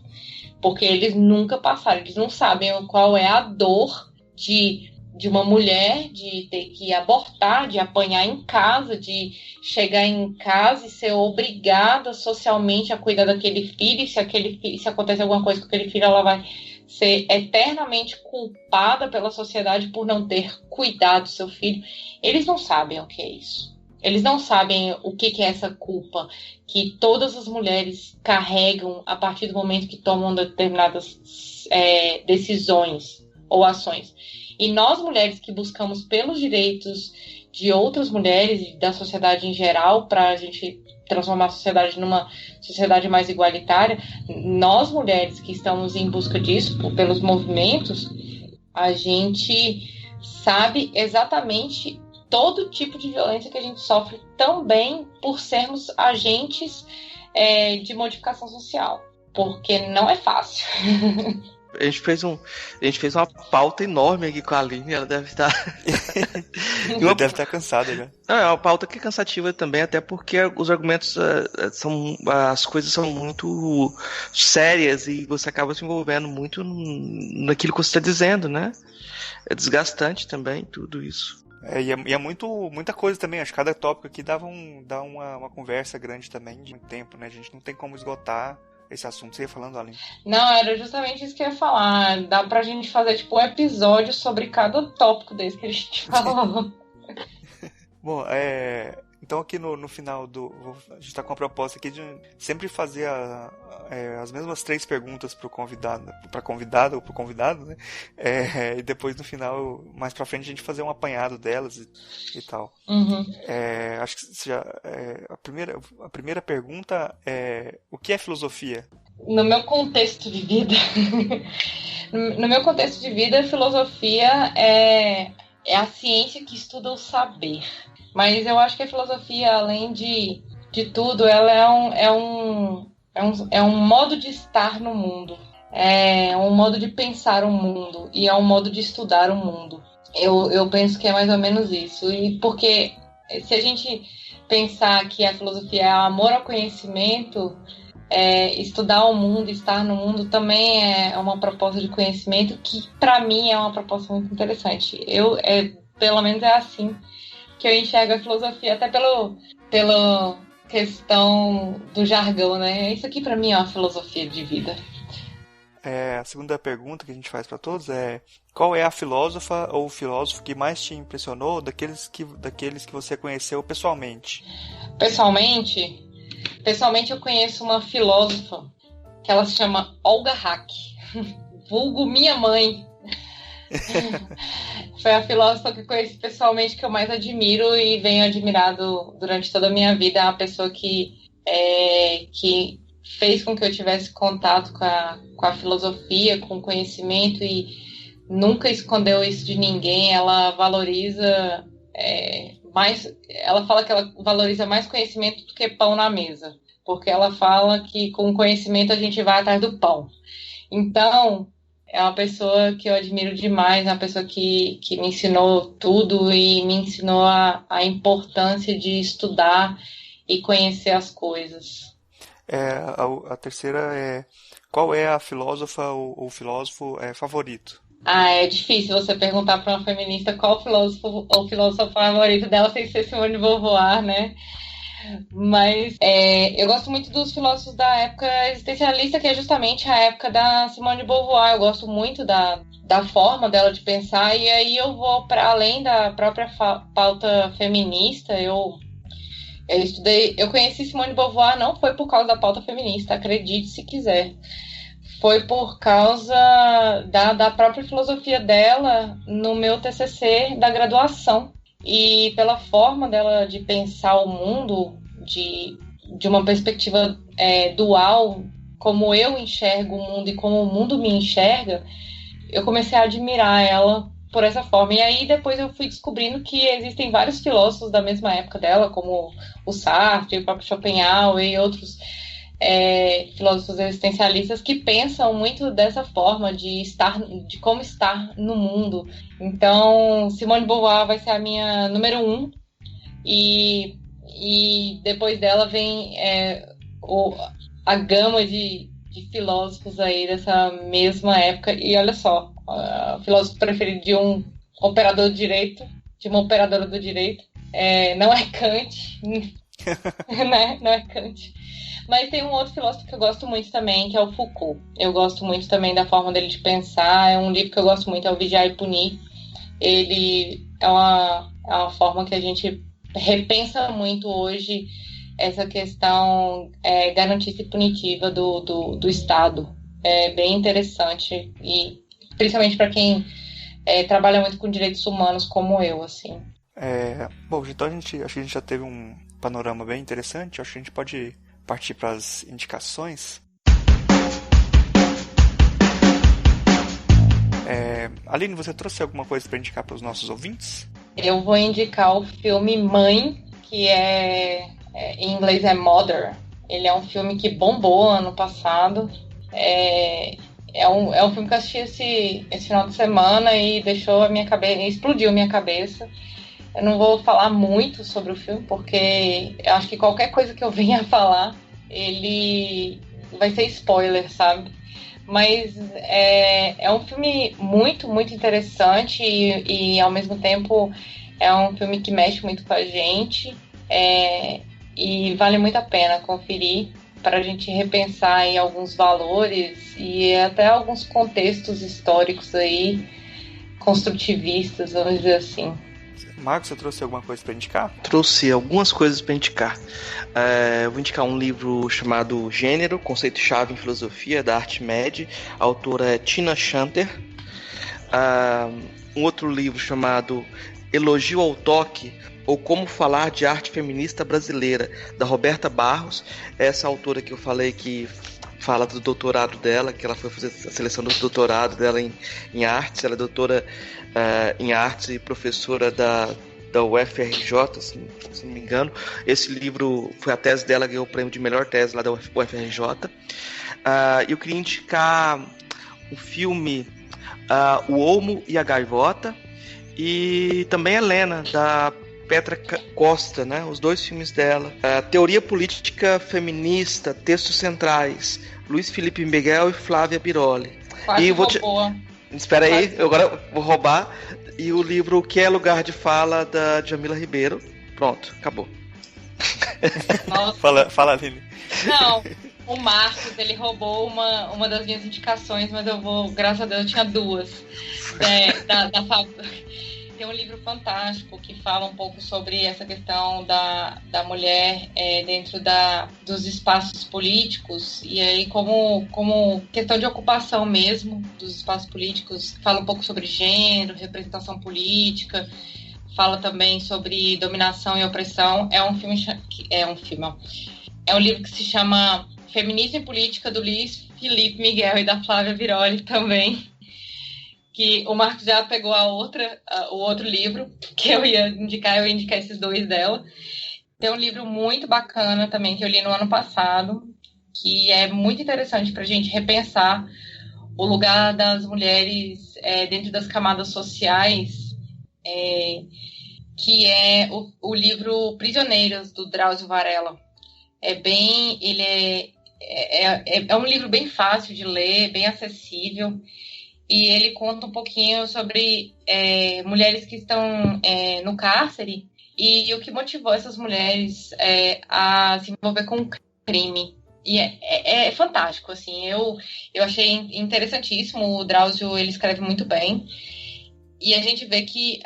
S3: Porque eles nunca passaram, eles não sabem qual é a dor de uma mulher, de ter que abortar, de apanhar em casa, de chegar em casa e ser obrigada socialmente a cuidar daquele filho, e se acontecer alguma coisa com aquele filho, ela vai ser eternamente culpada pela sociedade por não ter cuidado do seu filho. Eles não sabem o que é isso. Eles não sabem o que é essa culpa que todas as mulheres carregam a partir do momento que tomam determinadas decisões ou ações. E nós, mulheres que buscamos pelos direitos de outras mulheres e da sociedade em geral, para a gente transformar a sociedade numa sociedade mais igualitária, nós, mulheres que estamos em busca disso, pelos movimentos, a gente sabe exatamente todo tipo de violência que a gente sofre também por sermos agentes de modificação social, porque não é fácil.
S4: A gente fez uma pauta enorme aqui com a Aline, ela deve estar...
S2: Deve estar cansada já.
S4: Não, é uma pauta que é cansativa também, até porque os argumentos as coisas são muito sérias e você acaba se envolvendo muito naquilo que você está dizendo, né? É desgastante também, tudo isso.
S2: E é muita coisa também, acho que cada tópico aqui dá uma conversa grande também, de muito tempo, né? A gente não tem como esgotar esse assunto. Você ia falando, Aline?
S3: Não, era justamente isso que eu ia falar. Dá pra gente fazer, tipo, um episódio sobre cada tópico desse que a gente falou.
S2: Bom, então aqui no final a gente tá com a proposta aqui de sempre fazer as mesmas 3 perguntas pra convidada ou pro convidado, né? E depois no final, mais pra frente, a gente fazer um apanhado delas e tal.
S3: Uhum.
S2: Acho que a primeira pergunta é: o que é filosofia?
S3: No meu contexto de vida, filosofia é a ciência que estuda o saber. Mas eu acho que a filosofia, além de tudo, ela é um modo de estar no mundo. É um modo de pensar o mundo. E é um modo de estudar o mundo. Eu penso que é mais ou menos isso. E porque se a gente pensar que a filosofia é amor ao conhecimento, estudar o mundo, estar no mundo, também é uma proposta de conhecimento que, para mim, é uma proposta muito interessante. Pelo menos é assim que eu enxergo a filosofia, até pela questão do jargão, né? Isso aqui pra mim é uma filosofia de vida.
S2: A segunda pergunta que a gente faz pra todos é: qual é a filósofa ou o filósofo que mais te impressionou daqueles que você conheceu pessoalmente?
S3: Pessoalmente eu conheço uma filósofa que ela se chama Olga Hack, vulgo minha mãe. Foi a filósofa que eu conheci pessoalmente que eu mais admiro e venho admirado durante toda a minha vida. É uma pessoa que fez com que eu tivesse contato com a filosofia, com o conhecimento, e nunca escondeu isso de ninguém. Ela valoriza mais. Ela fala que ela valoriza mais conhecimento do que pão na mesa, porque ela fala que com conhecimento a gente vai atrás do pão. Então, é uma pessoa que eu admiro demais, é uma pessoa que me ensinou tudo e me ensinou a importância de estudar e conhecer as coisas.
S2: A terceira é: qual é a filósofa ou filósofo favorito?
S3: É difícil você perguntar para uma feminista qual o filósofo ou filósofo favorito dela sem ser Simone de Beauvoir, né? Mas eu gosto muito dos filósofos da época existencialista, que é justamente a época da Simone de Beauvoir. Eu gosto muito da forma dela de pensar, e aí eu vou para além da própria pauta feminista. Eu conheci Simone de Beauvoir, não foi por causa da pauta feminista, acredite se quiser. Foi por causa da própria filosofia dela no meu TCC da graduação. E pela forma dela de pensar o mundo, de uma perspectiva dual, como eu enxergo o mundo e como o mundo me enxerga, eu comecei a admirar ela por essa forma. E aí depois eu fui descobrindo que existem vários filósofos da mesma época dela, como o Sartre, o próprio Schopenhauer e outros filósofos existencialistas que pensam muito dessa forma de como estar no mundo. Então, Simone de Beauvoir vai ser a minha número 1, e depois dela vem a gama de filósofos aí dessa mesma época. E olha só, o filósofo preferido de um operador do direito, de uma operadora do direito, não é Kant, né? Não é Kant. Mas tem um outro filósofo que eu gosto muito também, que é o Foucault. Eu gosto muito também da forma dele de pensar. É um livro que eu gosto muito, é o Vigiar e Punir. Ele é uma forma que a gente repensa muito hoje essa questão garantista e punitiva do Estado. É bem interessante, e principalmente para quem trabalha muito com direitos humanos como eu, assim.
S2: Bom, então acho que a gente já teve um panorama bem interessante. Acho que a gente pode partir para as indicações. Aline, você trouxe alguma coisa para indicar para os nossos ouvintes?
S3: Eu vou indicar o filme Mãe, que em inglês é Mother. Ele é um filme que bombou ano passado. é um filme que eu assisti esse final de semana e deixou a minha cabeça, explodiu a minha cabeça. Eu não vou falar muito sobre o filme, porque eu acho que qualquer coisa que eu venha falar, ele vai ser spoiler, sabe? Mas é um filme muito, muito interessante e ao mesmo tempo é um filme que mexe muito com a gente e vale muito a pena conferir para a gente repensar aí alguns valores e até alguns contextos históricos aí, construtivistas, vamos dizer assim.
S2: Marcos, você trouxe alguma coisa para indicar?
S4: Trouxe algumas coisas para indicar. Eu vou indicar um livro chamado Gênero, Conceito-Chave em Filosofia, da Artmed. A autora é Tina Shanter. Um outro livro chamado Elogio ao Toque, ou Como Falar de Arte Feminista Brasileira, da Roberta Barros. Essa autora que eu falei que fala do doutorado dela, que ela foi fazer a seleção do doutorado dela em artes. Ela é doutora em artes e professora da UFRJ, se não me engano. Esse livro foi a tese dela, ganhou o prêmio de melhor tese lá da UFRJ. Eu queria indicar o filme O Olmo e a Gaivota e também Helena, da Petra Costa, né? Os dois filmes dela. Teoria Política Feminista, Textos Centrais, Luiz Felipe Miguel e Flávia Biroli.
S3: Quase roubou.
S4: Espera aí, eu agora vou roubar. E o livro Que é Lugar de Fala, da Jamila Ribeiro. Pronto, acabou.
S2: Fala, Aline.
S3: Não, o Marcos, ele roubou uma das minhas indicações, mas eu vou, graças a Deus, eu tinha duas. Tem um livro fantástico que fala um pouco sobre essa questão da mulher dentro dos espaços políticos, e aí como questão de ocupação mesmo dos espaços políticos, fala um pouco sobre gênero, representação política, fala também sobre dominação e opressão. É um livro que se chama Feminismo e Política, do Luiz Felipe Miguel e da Flávia Biroli também, que o Marcos já pegou o outro livro que eu ia indicar esses dois dela. Tem um livro muito bacana também que eu li no ano passado, que é muito interessante para a gente repensar o lugar das mulheres dentro das camadas sociais, que é o livro Prisioneiras, do Drauzio Varela. Ele é um livro bem fácil de ler, bem acessível, e ele conta um pouquinho sobre mulheres que estão no cárcere e o que motivou essas mulheres a se envolver com o crime. E é fantástico, assim, eu achei interessantíssimo. O Drauzio, ele escreve muito bem, e a gente vê que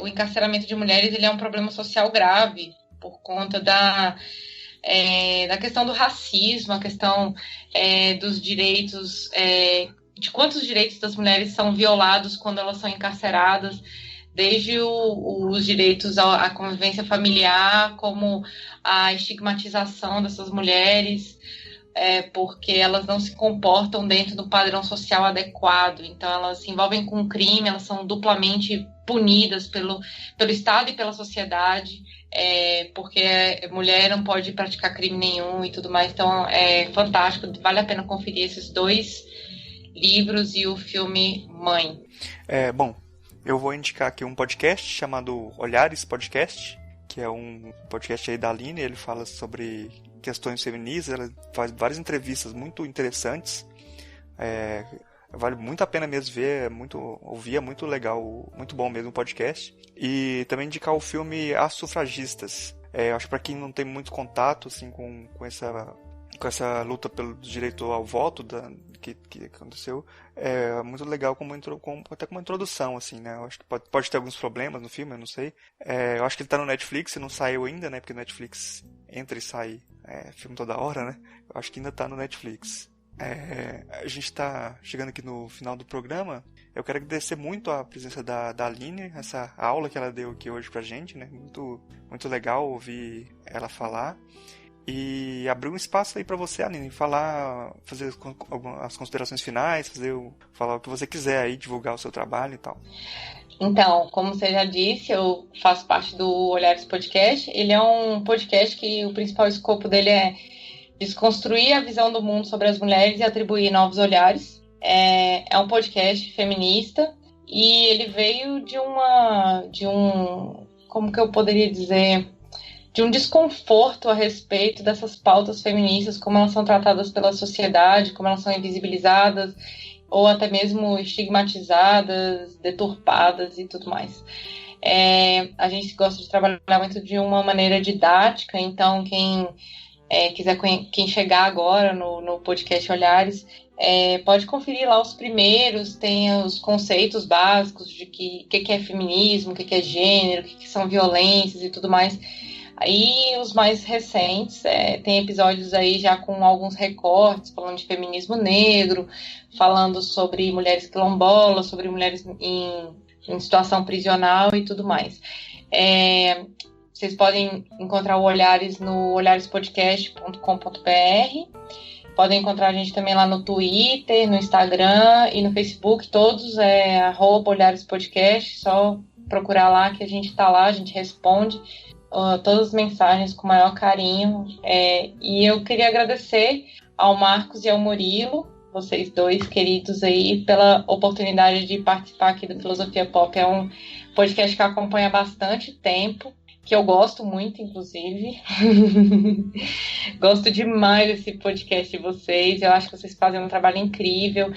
S3: o encarceramento de mulheres, ele é um problema social grave por conta da questão do racismo, a questão dos direitos, de quantos direitos das mulheres são violados quando elas são encarceradas, desde os direitos à convivência familiar, como a estigmatização dessas mulheres, porque elas não se comportam dentro do padrão social adequado. Então elas se envolvem com o crime, elas são duplamente punidas pelo Estado e pela sociedade, porque mulher não pode praticar crime nenhum e tudo mais. Então é fantástico, vale a pena conferir esses dois livros e o filme Mãe.
S2: Bom, eu vou indicar aqui um podcast chamado Olhares Podcast, que é um podcast aí da Aline. Ele fala sobre questões feministas, ela faz várias entrevistas muito interessantes. Vale muito a pena mesmo ver, ouvir, é muito legal, muito bom mesmo o podcast. E também indicar o filme As Sufragistas. Acho que para quem não tem muito contato assim, com essa luta pelo direito ao voto que aconteceu, é muito legal até como introdução, assim, né? Eu acho que pode ter alguns problemas no filme, eu não sei. Eu acho que ele tá no Netflix, não saiu ainda, né? Porque o Netflix entra e sai filme toda hora, né? Eu acho que ainda tá no Netflix. A gente tá chegando aqui no final do programa. Eu quero agradecer muito a presença da Aline, essa aula que ela deu aqui hoje pra gente, né? Muito, muito legal ouvir ela falar. E abrir um espaço aí para você, Aline, fazer as considerações finais, falar o que você quiser aí, divulgar o seu trabalho e tal.
S3: Então, como você já disse, eu faço parte do Olhares Podcast. Ele é um podcast que o principal escopo dele é desconstruir a visão do mundo sobre as mulheres e atribuir novos olhares. é um podcast feminista e ele veio como que eu poderia dizer, de um desconforto a respeito dessas pautas feministas, como elas são tratadas pela sociedade, como elas são invisibilizadas ou até mesmo estigmatizadas, deturpadas e tudo mais. A gente gosta de trabalhar muito de uma maneira didática, então quem chegar agora no podcast Olhares, pode conferir lá os primeiros, tem os conceitos básicos de que é feminismo, o que é gênero, o que são violências e tudo mais. Aí os mais recentes, tem episódios aí já com alguns recortes, falando de feminismo negro, falando sobre mulheres quilombolas, sobre mulheres em situação prisional e tudo mais. Vocês podem encontrar o Olhares no olharespodcast.com.br. Podem encontrar a gente também lá no Twitter, no Instagram e no Facebook. Todos @olharespodcast. Só procurar lá que a gente tá lá, a gente responde todas as mensagens com o maior carinho. E eu queria agradecer ao Marcos e ao Murilo, vocês dois queridos aí, pela oportunidade de participar aqui do Filosofia Pop. É um podcast que eu acompanho há bastante tempo, que eu gosto muito, inclusive. Gosto demais desse podcast de vocês. Eu acho que vocês fazem um trabalho incrível.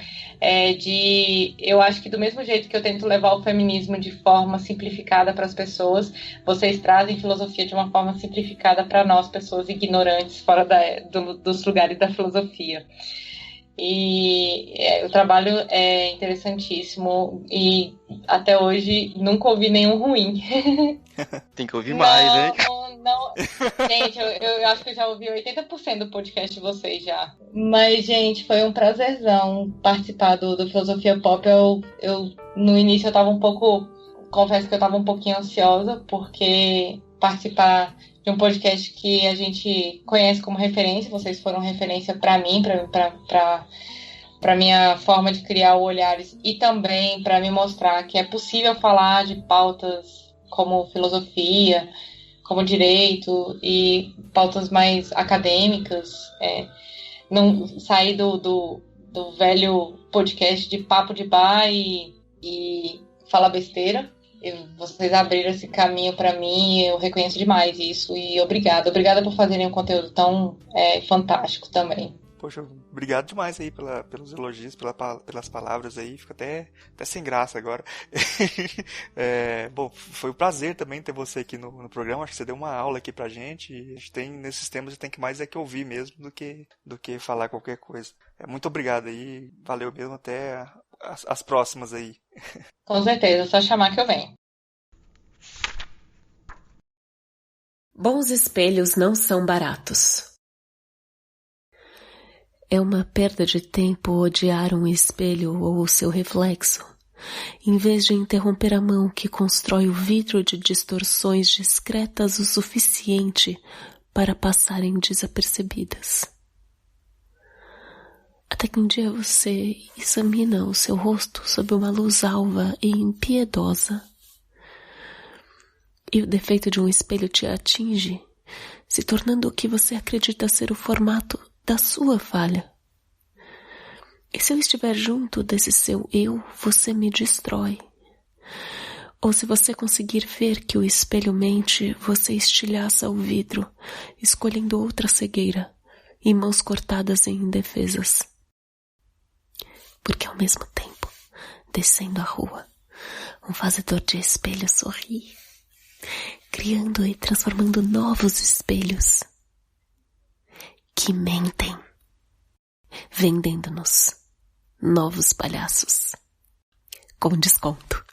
S3: Eu acho que do mesmo jeito que eu tento levar o feminismo de forma simplificada para as pessoas, vocês trazem filosofia de uma forma simplificada para nós, pessoas ignorantes, fora dos lugares da filosofia. E o trabalho é interessantíssimo e até hoje nunca ouvi nenhum ruim.
S4: Tem que ouvir mais, né?
S3: Não. Gente, eu acho que eu já ouvi 80% do podcast de vocês já. Mas, gente, foi um prazerzão participar do Filosofia Pop. No início confesso que eu tava um pouquinho ansiosa, porque participar de um podcast que a gente conhece como referência, vocês foram referência para mim, para minha forma de criar o Olhares, e também para me mostrar que é possível falar de pautas como filosofia, como direito e pautas mais acadêmicas, não sair do velho podcast de papo de bar e falar besteira. Vocês abriram esse caminho para mim, eu reconheço demais isso e obrigada por fazerem um conteúdo tão fantástico também.
S2: Poxa, obrigado demais aí pelos elogios, pelas palavras aí, fico até sem graça agora. Bom, foi um prazer também ter você aqui no programa, acho que você deu uma aula aqui pra gente, e a gente tem, nesses temas, tem que mais que ouvir mesmo do que falar qualquer coisa. Muito obrigado aí, valeu mesmo, até as próximas aí.
S3: Com certeza, só chamar que eu venho.
S1: Bons espelhos não são baratos. É uma perda de tempo odiar um espelho ou o seu reflexo, em vez de interromper a mão que constrói o vidro de distorções discretas o suficiente para passarem desapercebidas. Até que um dia você examina o seu rosto sob uma luz alva e impiedosa, e o defeito de um espelho te atinge, se tornando o que você acredita ser o formato da sua falha. E se eu estiver junto desse seu eu, você me destrói. Ou se você conseguir ver que o espelho mente, você estilhaça o vidro, escolhendo outra cegueira e mãos cortadas em indefesas. Porque ao mesmo tempo, descendo a rua, um fazedor de espelhos sorri, criando e transformando novos espelhos que mentem, vendendo-nos novos palhaços com desconto.